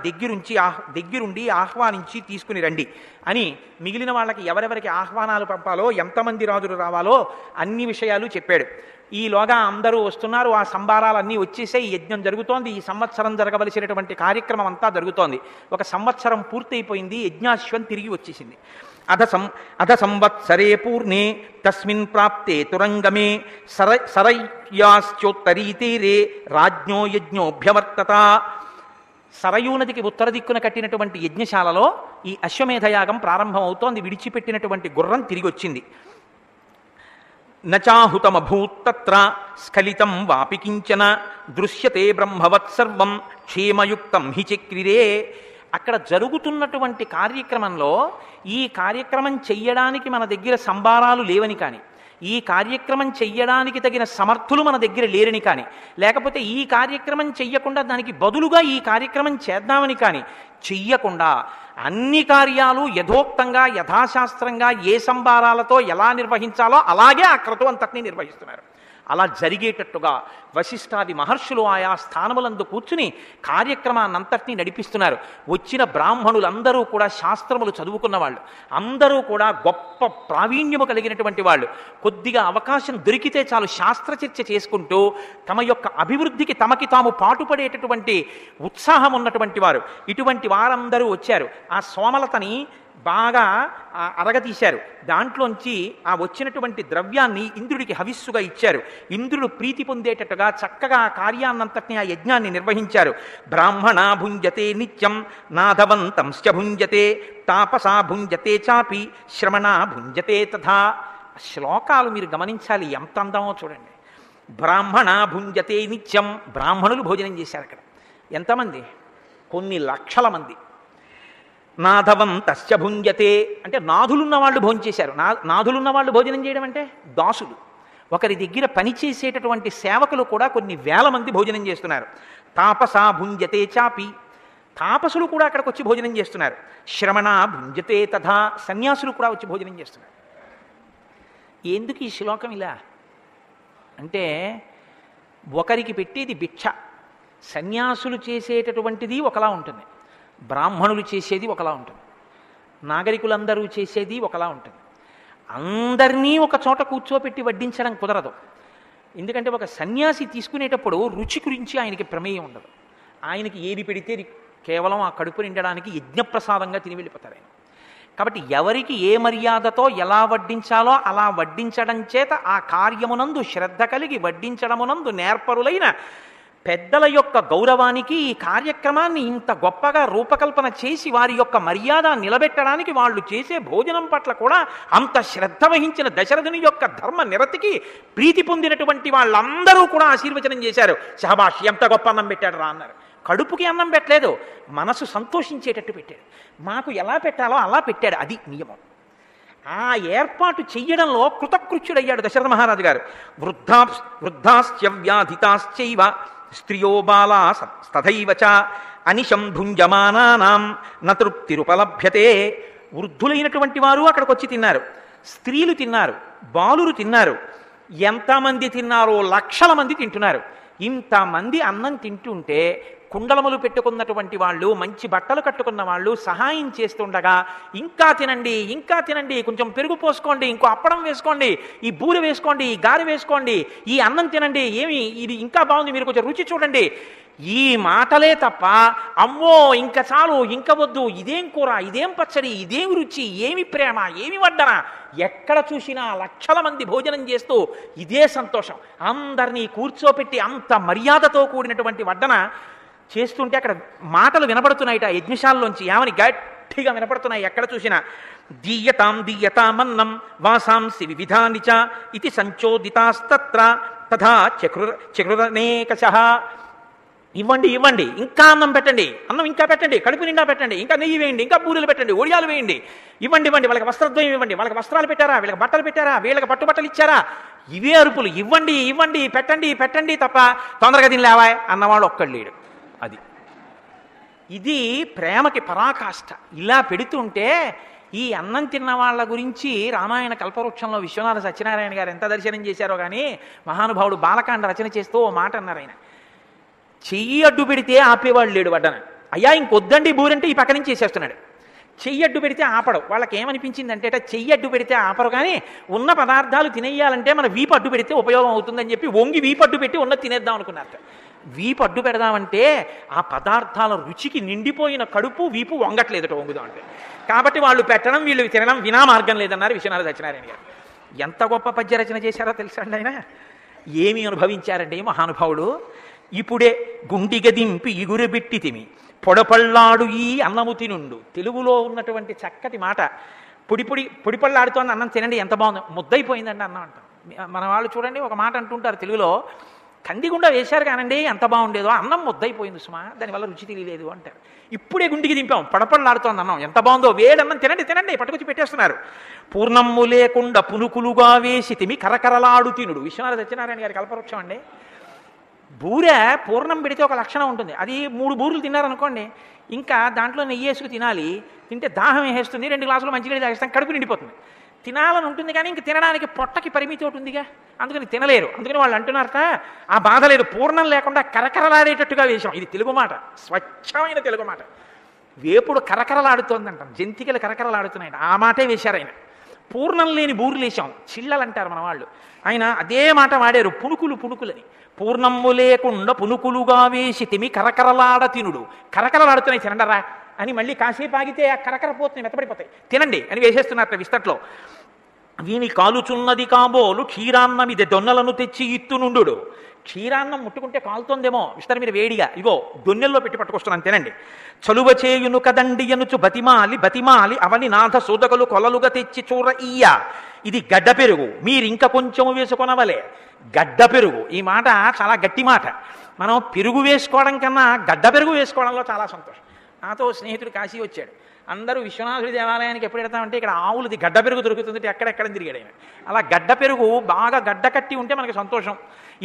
దగ్గరుండి ఆహ్వానించి తీసుకుని రండి అని మిగిలిన వాళ్ళకి ఎవరెవరికి ఆహ్వానాలు పంపాలో, ఎంతమంది రాజులు రావాలో అన్ని విషయాలు చెప్పాడు. ఈలోగా అందరూ వస్తున్నారు, ఆ సంబారాలన్నీ వచ్చేసే ఈ యజ్ఞం జరుగుతోంది. ఈ సంవత్సరం జరగవలసినటువంటి కార్యక్రమం అంతా జరుగుతోంది. ఒక సంవత్సరం పూర్తయిపోయింది, యజ్ఞాశ్వం తిరిగి వచ్చేసింది. అధ సంవత్సరే పూర్ణే తస్మిన్ ప్రాప్తే తురంగమే సరయ్యాశ్చోత్తరీతీరే రాజ్ఞో యజ్ఞోభ్యవర్తత. సరయూ నదికి ఉత్తర దిక్కున కట్టినటువంటి యజ్ఞశాలలో ఈ అశ్వమేధయాగం ప్రారంభమవుతోంది. విడిచిపెట్టినటువంటి గుర్రం తిరిగి వచ్చింది. నచాహుతమభూత్తత్ర స్ఖలితం వాపి కించన దృశ్యతే బ్రహ్మవత్సర్వం క్షేమయుక్తం హి చక్రిరే. అక్కడ జరుగుతున్నటువంటి కార్యక్రమంలో ఈ కార్యక్రమం చెయ్యడానికి మన దగ్గర సంబారాలు లేవని కానీ, ఈ కార్యక్రమం చెయ్యడానికి తగిన సమర్థులు మన దగ్గర లేరని కానీ, లేకపోతే ఈ కార్యక్రమం చెయ్యకుండా దానికి బదులుగా ఈ కార్యక్రమం చేద్దామని కానీ చెయ్యకుండా అన్ని కార్యాలు యథోక్తంగా యథాశాస్త్రంగా ఏ సంబారాలతో ఎలా నిర్వహించాలో అలాగే ఆ క్రతువు అంతటినీ నిర్వహిస్తున్నారు. అలా జరిగేటట్టుగా వశిష్ఠాది మహర్షులు ఆయా స్థానములందు కూర్చుని కార్యక్రమాన్నంతటినీ నడిపిస్తున్నారు. వచ్చిన బ్రాహ్మణులందరూ కూడా శాస్త్రములు చదువుకున్న వాళ్ళు, అందరూ కూడా గొప్ప ప్రావీణ్యము కలిగినటువంటి వాళ్ళు. కొద్దిగా అవకాశం దొరికితే చాలు శాస్త్రచర్చ చేసుకుంటూ తమ యొక్క అభివృద్ధికి తమకి తాము పాటుపడేటటువంటి ఉత్సాహం ఉన్నటువంటి వారు. ఇటువంటి వారందరూ వచ్చారు. ఆ సోమలతని బాగా అరగతీశారు. దాంట్లోంచి ఆ వచ్చినటువంటి ద్రవ్యాన్ని ఇంద్రుడికి హవిస్సుగా ఇచ్చారు. ఇంద్రుడు ప్రీతి పొందేటట్టుగా చక్కగా ఆ కార్యాన్నంతటినీ, ఆ యజ్ఞాన్ని నిర్వహించారు. బ్రాహ్మణ భుంజతే నిత్యం నాధవంతంశ్చ భుంజతే తాపసా భుంజతే చాపి శ్రమణ భుంజతే తథా. శ్లోకాలు మీరు గమనించాలి, ఎంత అందమో చూడండి. బ్రాహ్మణ భుంజతే నిత్యం, బ్రాహ్మణులు భోజనం చేశారు. అక్కడ ఎంతమంది? కొన్ని లక్షల మంది. నాధవంతశ్చ భుంజతే అంటే నాథులున్న వాళ్ళు భోజనం చేశారు. నాథులున్న వాళ్ళు భోజనం చేయడం అంటే దాసులు. ఒకరి దగ్గర పనిచేసేటటువంటి సేవకులు కూడా కొన్ని వేల మంది భోజనం చేస్తున్నారు. తాపసా భుంజతే చాపి, తాపసులు కూడా అక్కడికి వచ్చి భోజనం చేస్తున్నారు. శ్రమణ భుంజతే తథా, సన్యాసులు కూడా వచ్చి భోజనం చేస్తున్నారు. ఎందుకు ఈ శ్లోకం ఇలా అంటే, ఒకరికి పెట్టేది భిక్ష. సన్యాసులు చేసేటటువంటిది ఒకలా ఉంటుంది, బ్రాహ్మణులు చేసేది ఒకలా ఉంటుంది, నాగరికులందరూ చేసేది ఒకలా ఉంటుంది. అందరినీ ఒక చోట కూర్చోపెట్టి వడ్డించడం కుదరదు. ఎందుకంటే ఒక సన్యాసి తీసుకునేటప్పుడు రుచి గురించి ఆయనకి ప్రమేయం ఉండదు. ఆయనకి ఏది పెడితే కేవలం ఆ కడుపు నిండడానికి యజ్ఞప్రసాదంగా తిని వెళ్ళిపోతారు ఆయన. కాబట్టి ఎవరికి ఏ మర్యాదతో ఎలా వడ్డించాలో అలా వడ్డించడం చేత ఆ కార్యమునందు శ్రద్ధ కలిగి వడ్డించడమునందు నేర్పరులైన పెద్దల యొక్క గౌరవానికి ఈ కార్యక్రమాన్ని ఇంత గొప్పగా రూపకల్పన చేసి వారి యొక్క మర్యాద నిలబెట్టడానికి వాళ్ళు చేసే భోజనం పట్ల కూడా అంత శ్రద్ధ వహించిన దశరథుని యొక్క ధర్మ నిరతికి ప్రీతి పొందినటువంటి వాళ్ళందరూ కూడా ఆశీర్వచనం చేశారు. శహబాష్, ఎంత గొప్ప అన్నం పెట్టాడు రా అన్నారు. కడుపుకి అన్నం పెట్టలేదు, మనసు సంతోషించేటట్టు పెట్టాడు. మాకు ఎలా పెట్టాలో అలా పెట్టాడు, అది నియమం. ఆ ఏర్పాటు చెయ్యడంలో కృతకృత్యుడయ్యాడు దశరథ మహారాజు గారు. వృద్ధాశ్చ వ్యాధితాశ్చైవ స్త్రియో బాలా తథైవ చ అనిశం భుంజమానానాం నతృప్తిరుపలభ్యతే. వృద్ధులైనటువంటి వారు అక్కడికి వచ్చి తిన్నారు, స్త్రీలు తిన్నారు, బాలురు తిన్నారు. ఎంతమంది తిన్నారో లక్షల మంది తింటున్నారు. ఇంతమంది అన్నం తింటుంటే కుండలములు పెట్టుకున్నటువంటి వాళ్ళు, మంచి బట్టలు కట్టుకున్న వాళ్ళు సహాయం చేస్తుండగా ఇంకా తినండి, ఇంకా తినండి, కొంచెం పెరుగు పోసుకోండి, ఇంకో అప్పడం వేసుకోండి, ఈ బూరె వేసుకోండి, ఈ గారె వేసుకోండి, ఈ అన్నం తినండి, ఏమి ఇది ఇంకా బాగుంది, మీరు కొంచెం రుచి చూడండి, ఈ మాటలే తప్ప అమ్మో ఇంకా చాలు, ఇంకా వద్దు, ఇదేం కూర, ఇదేం పచ్చడి, ఇదేం రుచి, ఏమి ప్రేమ, ఏమి వడ్డన, ఎక్కడ చూసినా లక్షల మంది భోజనం చేస్తూ ఇదే సంతోషం. అందరినీ కూర్చోపెట్టి అంత మర్యాదతో కూడినటువంటి వడ్డన చేస్తుంటే అక్కడ మాటలు వినపడుతున్నాయిట యజ్ఞశాలలోంచి. ఏమని గట్టిగా వినపడుతున్నాయి ఎక్కడ చూసినా. దీయతామన్నం వాసాంసి వివిధాని చ ఇది సంచోదితాస్తత్ర తథా చక్రురనేకశః. ఇవ్వండి ఇవ్వండి, ఇంకా అన్నం పెట్టండి, అన్నం ఇంకా పెట్టండి, కడుపు నిండా పెట్టండి, ఇంకా నెయ్యి వేయండి, ఇంకా బూరెలు పెట్టండి, ఒడియాలు వేయండి, ఇవ్వండి ఇవ్వండి, వాళ్ళకి వస్త్రద్వయం ఇవ్వండి, వాళ్ళకి వస్త్రాలు పెట్టారా, వీళ్ళకి బట్టలు పెట్టారా, వీళ్ళకి పట్టుబట్టలు ఇచ్చారా, ఇవే అరుపులు. ఇవ్వండి ఇవ్వండి, పెట్టండి పెట్టండి తప్ప తొందరగా తినలేవా అన్నవాడు ఒక్కడు లేడు. ఇది ప్రేమకి పరాకాష్ట. ఇలా పెడుతుంటే ఈ అన్నం తిన్న వాళ్ళ గురించి రామాయణ కల్పవృక్షంలో విశ్వనాథ సత్యనారాయణ గారు ఎంత దర్శనం చేశారో కానీ మహానుభావుడు బాలకాండ రచన చేస్తూ ఓ మాట అన్నారు ఆయన. చెయ్యి అడ్డు పెడితే ఆపేవాళ్ళు లేడు వడ్డన. అయ్యా ఇంకొద్దండి బూరంటే ఈ పక్క నుంచి చేసేస్తున్నాడు. చెయ్యి అడ్డు పెడితే ఆపడు. వాళ్ళకి ఏమనిపించిందంటే చెయ్యి అడ్డు పెడితే ఆపరు, కానీ ఉన్న పదార్థాలు తినేయాలంటే మన వీపు అడ్డు పెడితే ఉపయోగం అవుతుందని చెప్పి వంగి వీపు అడ్డు పెట్టి ఉన్నది తినేద్దాం అనుకున్నారు. వీపు అడ్డు పెడదామంటే ఆ పదార్థాల రుచికి నిండిపోయిన కడుపు వీపు వంగట్లేదట వంగుదాం అంటే. కాబట్టి వాళ్ళు పెట్టడం వీళ్ళు తినడం వినా మార్గం లేదన్నారు విశ్వనాథ సత్యనారాయణ గారు. ఎంత గొప్ప పద్య రచన చేశారో తెలుసా అండి ఆయన. ఏమి అనుభవించారండి మహానుభావుడు. ఇప్పుడే గుండిగ దింపి ఇగురుబెట్టి తిమి పొడపళ్ళాడు ఈ అన్నము తినుండు. తెలుగులో ఉన్నటువంటి చక్కటి మాట. పొడిపళ్ళాడుతోంది అన్నం తినండి, ఎంత బాగుంది, ముద్దయిపోయిందండి అన్నం అంటాం. మన వాళ్ళు చూడండి ఒక మాట అంటుంటారు తెలుగులో, కందిగుండా వేశారు కానండి ఎంత బాగుండేదో, అన్నం ముద్దయిపోయింది సుమా, దానివల్ల రుచి తెలియలేదు అంటారు. ఇప్పుడే గుండికి దింపాం, పడపళ్ళాడుతోంది అన్నం, ఎంత బాగుందో, వేడన్నం తినండి తినండి పట్టుకొచ్చి పెట్టేస్తున్నారు. పూర్ణమ్ము లేకుండా పునుకులుగా వేసి తిమి కరకరలాడు తినుడు. విశ్వనాథ సత్యనారాయణ గారి కల్పవృక్షం అండి. బూరె పూర్ణం పెడితే ఒక లక్షణం ఉంటుంది. అది 3 బూరెలు తిన్నారనుకోండి, ఇంకా దాంట్లో నెయ్యి వేసుకు తినాలి. తింటే దాహం వేసేస్తుంది, 2 గ్లాసులు మంచినీళ్ళు తాగేస్తాం, కడుపు నిండిపోతుంది. తినాలని ఉంటుంది కానీ ఇంక తినడానికి పొట్టకి పరిమితి ఒకటి ఉందిగా, అందుకని తినలేరు. అందుకని వాళ్ళు అంటున్నారట ఆ బాధ లేదు, పూర్ణం లేకుండా కరకరలాడేటట్టుగా వేశాం. ఇది తెలుగు మాట, స్వచ్ఛమైన తెలుగు మాట. వేపుడు కరకరలాడుతోందంటాం, జంతికలు కరకరలాడుతున్నాయి, ఆ మాటే వేశారు ఆయన. పూర్ణం లేని బూరులు వేశాం, చిల్లలు అంటారు మన వాళ్ళు. ఆయన అదే మాట వాడారు, పుణుకులని. పూర్ణమ్ము లేకుండా పునుకులుగా వేసి తిమి కరకరలాడ తినుడు. కరకరలాడుతున్నాయి తినండరా అని మళ్ళీ కాసేపు ఆగితే ఆ కరకర పోతున్నాయి, మెత్తపడిపోతాయి, తినండి అని వేసేస్తున్నారు విస్తట్లో. వీని కాలుచున్నది కాబోలు క్షీరాన్నమిది దొన్నలను తెచ్చి ఇత్తునుండు. క్షీరాన్నం ముట్టుకుంటే కాలుతోందేమో విస్తర మీద వేడిగా, ఇగో దొన్నెల్లో పెట్టి పట్టుకొస్తున్నాను తినండి. చలువ చేయును కదండి అనుచు బతిమాలి అవని నాథ సోదకులు కొలలుగా తెచ్చి చూర ఇయ్య. ఇది గడ్డ పెరుగు, మీరింక కొంచెము వేసుకొనవలే. గడ్డ పెరుగు, ఈ మాట చాలా గట్టి మాట. మనం పెరుగు వేసుకోవడం కన్నా గడ్డ పెరుగు వేసుకోవడంలో చాలా సంతోషం. నాతో స్నేహితుడు కాశీ వచ్చాడు. అందరూ విశ్వనాథుడి దేవాలయానికి ఎప్పుడు వెళ్తామంటే ఇక్కడ ఆవులది గడ్డ పెరుగు దొరుకుతుందంటే ఎక్కడెక్కడ తిరిగాడు ఆయన. అలా గడ్డ పెరుగు బాగా గడ్డ కట్టి ఉంటే మనకి సంతోషం.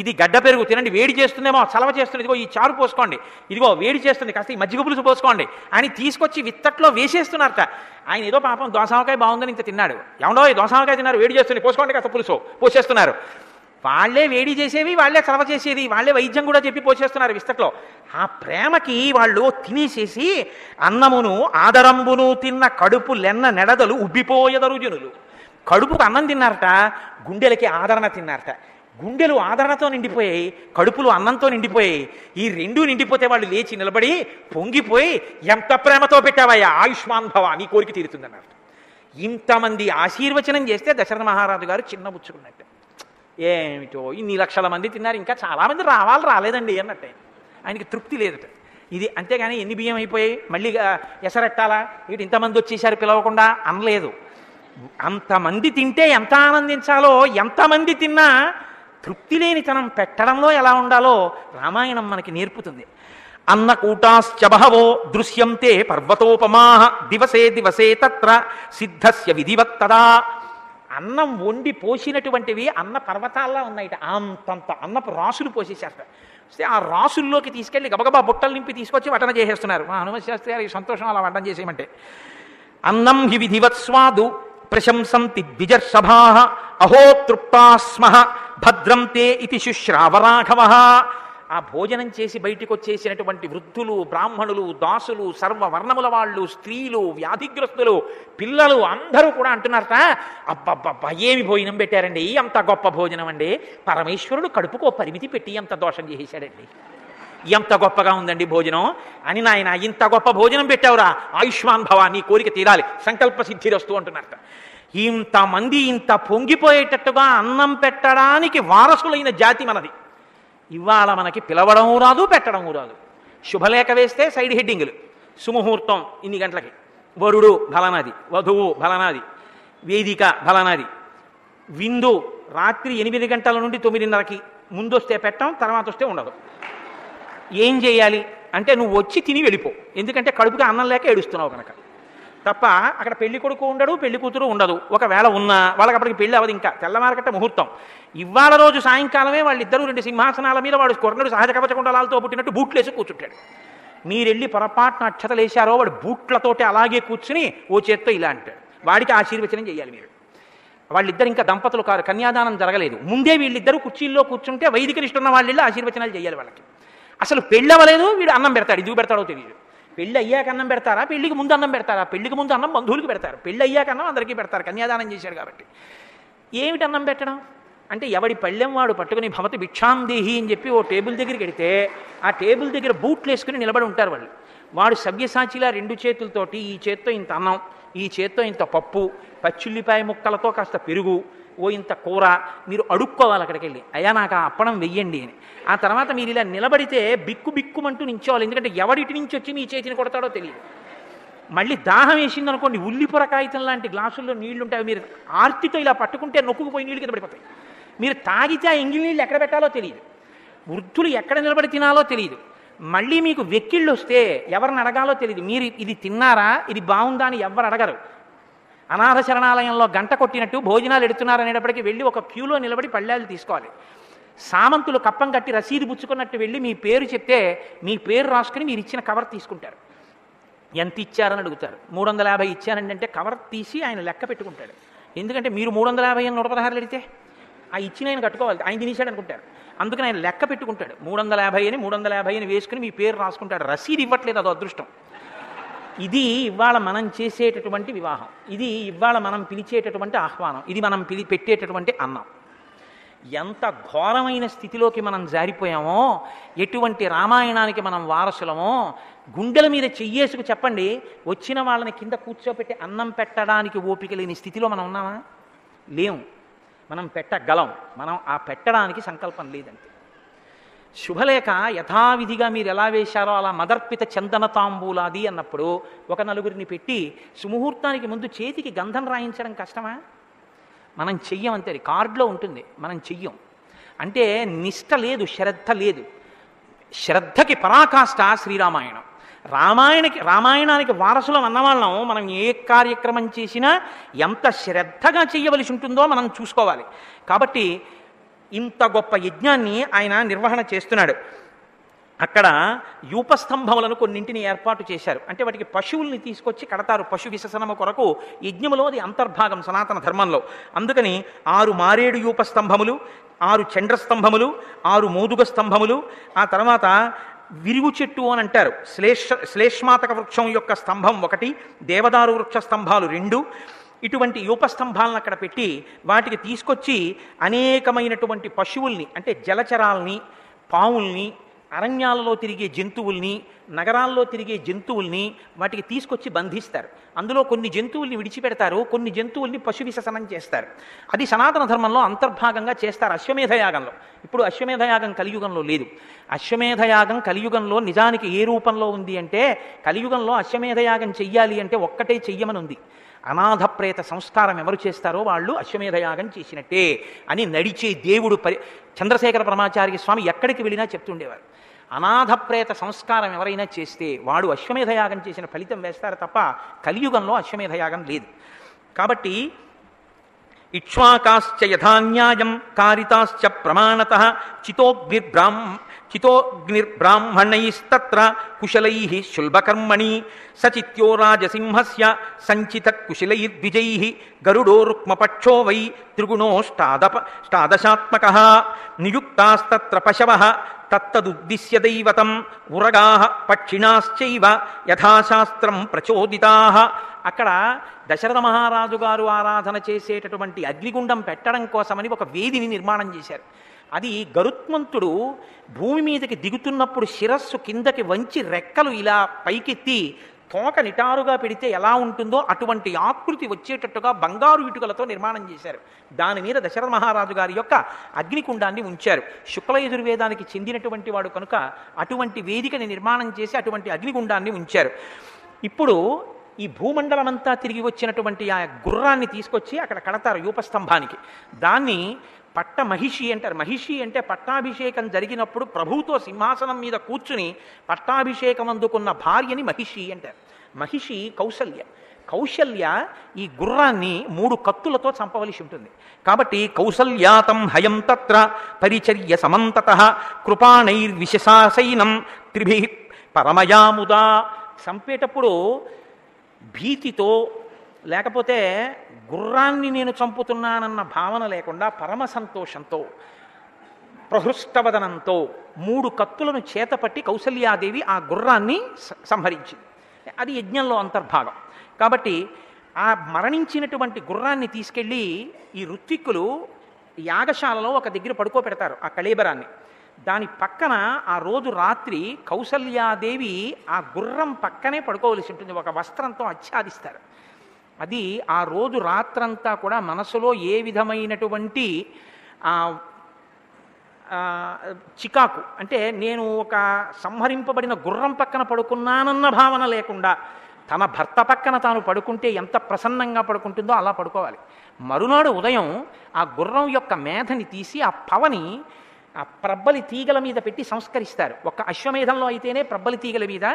ఇది గడ్డ పెరుగు తినండి, వేడి చేస్తుందేమో, చలవ చేస్తుంది, ఇదిగో ఈ చారు పోసుకోండి, ఇదిగో వేడి చేస్తుంది, కాస్త ఈ మజ్జిగ పులుసు పోసుకోండి అని తీసుకొచ్చి విత్తట్లో వేసేస్తున్నారట. ఆయన ఏదో పాపం దోసకాయ బాగుందని ఇంత తిన్నాడు. ఏమండో ఈ దోసకాయ తిన్నారు, వేడి చేస్తుంది, పోసుకోండి కాస్త పులుసు పోసేస్తున్నారు. వాళ్లే వేడి చేసేవి, వాళ్లే చలవ చేసేది, వాళ్లే వైద్యం కూడా చెప్పి పోసేస్తున్నారు విస్తట్లో. ఆ ప్రేమకి వాళ్ళు తినేసేసి అన్నమును ఆదరంబును తిన్న కడుపు లెన్న నెడదలు ఉబ్బిపోయెదరు జనులు. కడుపుకు అన్నం తిన్నారట, గుండెలకి ఆదరణ తిన్నారట. గుండెలు ఆదరణతో నిండిపోయాయి, కడుపులు అన్నంతో నిండిపోయాయి. ఈ 2 నిండిపోతే వాళ్ళు లేచి నిలబడి పొంగిపోయి, ఎంత ప్రేమతో పెట్టావయ్యా, ఆయుష్మాన్ భవ, నీ కోరిక తీరుతుందన్నారు. ఇంతమంది ఆశీర్వచనం చేస్తే దశరథ మహారాజు గారు చిన్నబుచ్చుకున్నట్టు. ఏమిటో ఇన్ని లక్షల మంది తిన్నారు, ఇంకా చాలామంది రాలేదండి అన్నట్టు ఆయనకి తృప్తి లేదట. ఇది అంతేగాని ఎన్ని బియ్యం అయిపోయాయి మళ్ళీ ఎసరెట్టాలా, ఇటు ఇంతమంది వచ్చేసారు పిలవకుండా అనలేదు. అంతమంది తింటే ఎంత ఆనందించాలో, ఎంతమంది తిన్నా తృప్తి లేనితనం పెట్టడంలో ఎలా ఉండాలో రామాయణం మనకి నేర్పుతుంది. అన్నకూటాశ్చ బహవో దృశ్యంతే పర్వతోపమాః దివసే తత్ర సిద్ధస్య విధివత్తదా. అన్నం వండి పోసినటువంటివి అన్న పర్వతాల్లో ఉన్నాయిట. అంతంత అన్నపు రాసులు పోసేశారట. ఆ రాసుల్లోకి తీసుకెళ్ళి గబగబా బుట్టలు నింపి తీసుకొచ్చి వటన చేసేస్తున్నారు. మా హనుమత్ శాస్త్రి గారి సంతోషం అలా వడ్డం చేసేయమంటే. అన్నం హి విధివత్స్వాదు ప్రశంసంతి ద్విజర్షభాః అహో తృప్తాస్మః భద్రం తే ఇతి శుశ్రావరాఘవః. ఆ భోజనం చేసి బయటికి వచ్చేసినటువంటి వృద్ధులు, బ్రాహ్మణులు, దాసులు, సర్వవర్ణముల వాళ్ళు, స్త్రీలు, వ్యాధిగ్రస్తులు, పిల్లలు అందరూ కూడా అంటున్నారట, అబ్బబ్బబ్బా ఏమి భోజనం పెట్టారండి, అంత గొప్ప భోజనం అండి, పరమేశ్వరుడు కడుపుకో పరిమితి పెట్టి ఎంత దోషం చేసేశాడండి, ఎంత గొప్పగా ఉందండి భోజనం అని. నాయన ఇంత గొప్ప భోజనం పెట్టావురా, ఆయుష్మాన్ భవ, నీ కోరిక తీరాలి, సంకల్ప సిద్ధిరస్తు అంటున్నారట. ఇంతమంది ఇంత పొంగిపోయేటట్టుగా అన్నం పెట్టడానికి వారసులైన జాతి మనది. ఇవాళ మనకి పిలవడము రాదు, పెట్టడము రాదు. శుభలేఖ వేస్తే సైడ్ హెడ్డింగులు, సుముహూర్తం ఇన్ని గంటలకి, వరుడు ఫలనాది, వధువు ఫలనాది, వేదిక ఫలనాది, విందు రాత్రి 8 గంటల నుండి 9:30కి, ముందొస్తే పెట్టం, తర్వాత వస్తే ఉండదు. ఏం చేయాలి అంటే నువ్వు వచ్చి తిని వెళ్ళిపో, ఎందుకంటే కడుపుకి అన్నం లేక ఏడుస్తున్నావు కనుక. తప్ప అక్కడ పెళ్లి కొడుకు ఉండడు, పెళ్లి కూతురు ఉండదు. ఒకవేళ ఉన్నా వాళ్ళకి అప్పటికి పెళ్లి అవ్వదు, ఇంకా తెల్లమారకట్ట ముహూర్తం. ఇవాళ రోజు సాయంకాలమే వాళ్ళిద్దరూ 2 సింహాసనాల మీద వాడు కొరనుడు సహజ కవచకుండలాలతో పుట్టినట్టు బూట్లేసి కూర్చుంటాడు. మీరెళ్ళి పొరపాటున అక్షతలేశారో వాడు బూట్లతోటి అలాగే కూర్చుని ఓ చేత్తో ఇలా అంటాడు, వాడికి ఆశీర్వచనం చేయాలి మీరు. వాళ్ళిద్దరు ఇంకా దంపతులు కారు, కన్యాదానం జరగలేదు, ముందే వీళ్ళిద్దరూ కుర్చీల్లో కూర్చుంటే వైదికనిష్ట ఉన్న వాళ్ళు ఆశీర్వచనాలు చేయాలి వాళ్ళకి. అసలు పెళ్ళి అవ్వలేదు, వీడు అన్నం పెడతాడు, ఎందుకు పెడతాడో తెలియదు. పెళ్ళి అయ్యాక అన్నం పెడతారా, పెళ్లికి ముందు అన్నం పెడతారా? పెళ్లికి ముందు అన్నం బంధువులకి పెడతారు, పెళ్ళి అయ్యాక అన్నం అందరికీ పెడతారు, కన్యాదానం చేశాడు కాబట్టి. ఏమిటి అన్నం పెట్టడం అంటే, ఎవడి పళ్ళెం వాడు పట్టుకుని భవతి భిక్షాందేహి అని చెప్పి ఓ టేబుల్ దగ్గరికి వెడితే ఆ టేబుల్ దగ్గర బూట్లు వేసుకుని నిలబడి ఉంటారు వాళ్ళు. వాడు సవ్యసాచిలా 2 చేతులతోటి ఈ చేత్తో ఇంత అన్నం, ఈ చేత్తో ఇంత పప్పు, పచ్చిల్లిపాయ ముక్కలతో కాస్త పెరుగు, ఓ ఇంత కూర, మీరు అడుక్కోవాలి అక్కడికి వెళ్ళి, అయ్యా నాకు ఆ అప్పడం వెయ్యండి అని. ఆ తర్వాత మీరు ఇలా నిలబడితే బిక్కు బిక్కుమంటూ నించోవాలి, ఎందుకంటే ఎవడిటి నుంచి వచ్చి మీ చేతిని కొడతాడో తెలియదు. మళ్ళీ దాహం వేసింది అనుకోండి, ఉల్లిపొర కాగితం లాంటి గ్లాసుల్లో నీళ్లు ఉంటాయి, మీరు ఆర్తితో ఇలా పట్టుకుంటే నొక్కుకుపోయి నీళ్ళు కింద పడిపోతాయి. మీరు తాగితే ఆ ఎంగిలి నీళ్ళు ఎక్కడ పెట్టాలో తెలియదు, వృద్ధులు ఎక్కడ నిలబడి తినాలో తెలియదు. మళ్ళీ మీకు వెక్కిళ్ళు వస్తే ఎవరిని అడగాలో తెలియదు. మీరు ఇది తిన్నారా, ఇది బాగుందా అని ఎవరు అడగరు. అనాథ శరణాలయంలో గంట కొట్టినట్టు భోజనాలు ఎడుతున్నారు అనేటప్పటికీ వెళ్ళి ఒక క్యూలో నిలబడి పళ్ళాలు తీసుకోవాలి. సామంతులు కప్పం కట్టి రసీదు పుచ్చుకున్నట్టు వెళ్ళి మీ పేరు చెప్తే మీ పేరు రాసుకుని మీరు ఇచ్చిన కవర్ తీసుకుంటారు. ఎంత ఇచ్చారని అడుగుతారు. 350 ఇచ్చానండి అంటే కవర్ తీసి ఆయన లెక్క పెట్టుకుంటాడు. ఎందుకంటే మీరు 350 అని 116 అడిగితే ఆ ఇచ్చిన ఆయన కట్టుకోవాలి, ఆయన తినేశాడు అనుకుంటారు. అందుకని ఆయన లెక్క పెట్టుకుంటాడు. 350 అని వేసుకుని మీ పేరు రాసుకుంటాడు. రసీదు ఇవ్వట్లేదు, అదో అదృష్టం. ఇది ఇవాళ మనం చేసేటటువంటి వివాహం, ఇది ఇవాళ మనం పిలిచేటటువంటి ఆహ్వానం, ఇది మనం పెట్టేటటువంటి అన్నం. ఎంత ఘోరమైన స్థితిలోకి మనం జారిపోయామో, ఎటువంటి రామాయణానికి మనం వారసులమో. గుండెల మీద చెయ్యేసుకు చెప్పండి, వచ్చిన వాళ్ళని కింద కూర్చోపెట్టి అన్నం పెట్టడానికి ఓపిక లేని స్థితిలో మనం ఉన్నామా? లేము. మనం పెట్టగలం, మనం ఆ పెట్టడానికి సంకల్పం లేదంతే. శుభలేఖ యథావిధిగా మీరు ఎలా వేశారో అలా మదర్పిత చందన తాంబూలాది అన్నప్పుడు ఒక నలుగురిని పెట్టి సుముహూర్తానికి ముందు చేతికి గంధం రాయించడం కష్టమా? మనం చెయ్యం అంతే, కార్డులో ఉంటుంది, మనం చెయ్యం. అంటే నిష్ట లేదు, శ్రద్ధ లేదు. శ్రద్ధకి పరాకాష్ట శ్రీరామాయణం. రామాయణానికి వారసులం అన్నవాళ్ళం మనం ఏ కార్యక్రమం చేసినా ఎంత శ్రద్ధగా చేయవలసి ఉంటుందో మనం చూసుకోవాలి. కాబట్టి ఇంత గొప్ప యజ్ఞాన్ని ఆయన నిర్వహణ చేస్తున్నాడు. అక్కడ యూపస్తంభములను కొన్నింటిని ఏర్పాటు చేశారు. అంటే వాటికి పశువుల్ని తీసుకొచ్చి కడతారు పశు విసర్జనము కొరకు. యజ్ఞములో అది అంతర్భాగం సనాతన ధర్మంలో. అందుకని 6 మారేడు యూపస్తంభములు, 6 చండ్రస్తంభములు, 6 మోదుగ స్తంభములు, ఆ తర్వాత విరుగు చెట్టు అని అంటారు శ్లేష్మాతక వృక్షం యొక్క స్తంభం 1, దేవదారు వృక్ష స్తంభాలు 2, ఇటువంటి యూపస్తంభాలను అక్కడ పెట్టి వాటికి తీసుకొచ్చి అనేకమైనటువంటి పశువుల్ని, అంటే జలచరాల్ని, పావుల్ని, అరణ్యాలలో తిరిగే జంతువుల్ని, నగరాల్లో తిరిగే జంతువుల్ని వాటికి తీసుకొచ్చి బంధిస్తారు. అందులో కొన్ని జంతువుల్ని విడిచిపెడతారు, కొన్ని జంతువుల్ని పశు విసర్జనం చేస్తారు. అది సనాతన ధర్మంలో అంతర్భాగంగా చేస్తారు అశ్వమేధయాగంలో. ఇప్పుడు అశ్వమేధయాగం కలియుగంలో లేదు. అశ్వమేధయాగం కలియుగంలో నిజానికి ఏ రూపంలో ఉంది అంటే, కలియుగంలో అశ్వమేధయాగం చెయ్యాలి అంటే ఒక్కటే చెయ్యమని ఉంది. అనాథ ప్రేత సంస్కారం ఎవరు చేస్తారో వాళ్ళు అశ్వమేధయాగం చేసినట్టే అని నడిచే దేవుడు చంద్రశేఖర పరమాచార్య స్వామి ఎక్కడికి వెళ్ళినా చెప్తుండేవారు. అనాథ ప్రేత సంస్కారం ఎవరైనా చేస్తే వాడు అశ్వమేధయాగం చేసిన ఫలితం వేస్తారు తప్ప కలియుగంలో అశ్వమేధయాగం లేదు. కాబట్టి ఇక్ష్వాకాశ్చ యథాన్యాయం కారితాశ్చ ప్రమాణతః చితోగ్నిర్బ్రాహ్మణైస్తత్ర కుశలైః శుల్బకర్మణి సచిత్యో రాజసింహస్య సంచిత కుశలైర్ద్విజైః గరుడో రుక్మపక్షో వై త్రిగుణోష్టాదశాత్మకః నియుక్తాస్తత్ర పశవః తత్తదుద్దిశ్య దైవతం ఉరగాః పక్షిణాశ్చైవ యథాశాస్త్రం ప్రచోదితాః. అక్కడ దశరథ మహారాజు గారు ఆరాధన చేసేటటువంటి అగ్నిగుండం పెట్టడం కోసమని ఒక వేదిని నిర్మాణం చేశారు. అది గరుత్మంతుడు భూమి మీదకి దిగుతున్నప్పుడు శిరస్సు కిందకి వంచి రెక్కలు ఇలా పైకెత్తి తోక నిటారుగా పెడితే ఎలా ఉంటుందో అటువంటి ఆకృతి వచ్చేటట్టుగా బంగారు ఇటుకలతో నిర్మాణం చేశారు. దాని మీద దశరథ మహారాజు గారి యొక్క అగ్నికుండాన్ని ఉంచారు. శుక్ల యజుర్వేదానికి చెందినటువంటి వాడు కనుక అటువంటి వేదికని నిర్మాణం చేసి అటువంటి అగ్నిగుండాన్ని ఉంచారు. ఇప్పుడు ఈ భూమండలమంతా తిరిగి వచ్చినటువంటి ఆ గుర్రాన్ని తీసుకొచ్చి అక్కడ కడతారు యూపస్తంభానికి. దాన్ని పట్ట మహిషి అంటారు. మహిషి అంటే పట్టాభిషేకం జరిగినప్పుడు ప్రభువుతో సింహాసనం మీద కూర్చుని పట్టాభిషేకం అందుకున్న భార్యని మహిషి అంటారు. మహిషి కౌశల్య ఈ గుర్రాన్ని 3 కత్తులతో చంపవలసి ఉంటుంది. కాబట్టి కౌసల్యాతం హయం తత్ర పరిచర్య సమంతతః కృపాణైర్విశసాసైనం త్రిభిః పరమయాముదా. చంపేటప్పుడు భీతితో లేకపోతే గుర్రాన్ని నేను చంపుతున్నానన్న భావన లేకుండా పరమ సంతోషంతో ప్రహృష్టవదనంతో 3 కత్తులను చేతపట్టి కౌసల్యాదేవి ఆ గుర్రాన్ని సంహరించింది. అది యజ్ఞంలో అంతర్భాగం. కాబట్టి ఆ మరణించినటువంటి గుర్రాన్ని తీసుకెళ్ళి ఈ ఋత్విక్కులు యాగశాలలో ఒక దగ్గర పడుకోబెడతారు ఆ కళేబరాన్ని. దాని పక్కన ఆ రోజు రాత్రి కౌసల్యాదేవి ఆ గుర్రం పక్కనే పడుకోవలసి ఉంటుంది. ఒక వస్త్రంతో ఆచ్ఛాదిస్తారు. అది ఆ రోజు రాత్రంతా కూడా మనసులో ఏ విధమైనటువంటి చికాకు, అంటే నేను ఒక సంహరింపబడిన గుర్రం పక్కన పడుకున్నానన్న భావన లేకుండా తన భర్త పక్కన తాను పడుకుంటే ఎంత ప్రసన్నంగా పడుకుంటుందో అలా పడుకోవాలి. మరునాడు ఉదయం ఆ గుర్రం యొక్క మేధని తీసి ఆ పవని ఆ ప్రబ్బలి తీగల మీద పెట్టి సంస్కరిస్తారు. ఒక అశ్వమేధంలో అయితేనే ప్రబ్బలి తీగల మీద,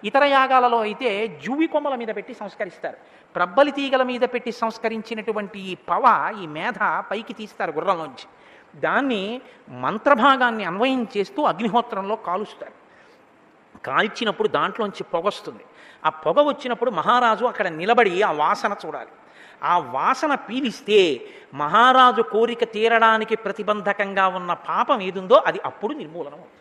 ఇతర యాగాలలో అయితే జూవి కొమ్మల మీద పెట్టి సంస్కరిస్తారు. ప్రబ్బలి తీగల మీద పెట్టి సంస్కరించినటువంటి ఈ పవ, ఈ మేధ పైకి తీస్తారు గుర్రంలోంచి. దాన్ని మంత్రభాగాన్ని అన్వయం చేస్తూ అగ్నిహోత్రంలో కాలుస్తారు. కాల్చినప్పుడు దాంట్లోంచి పొగొస్తుంది. ఆ పొగ వచ్చినప్పుడు మహారాజు అక్కడ నిలబడి ఆ వాసన చూడాలి. ఆ వాసన పీలిస్తే మహారాజు కోరిక తీరడానికి ప్రతిబంధకంగా ఉన్న పాపం ఏదుందో అది అప్పుడు నిర్మూలనం అవుతుంది.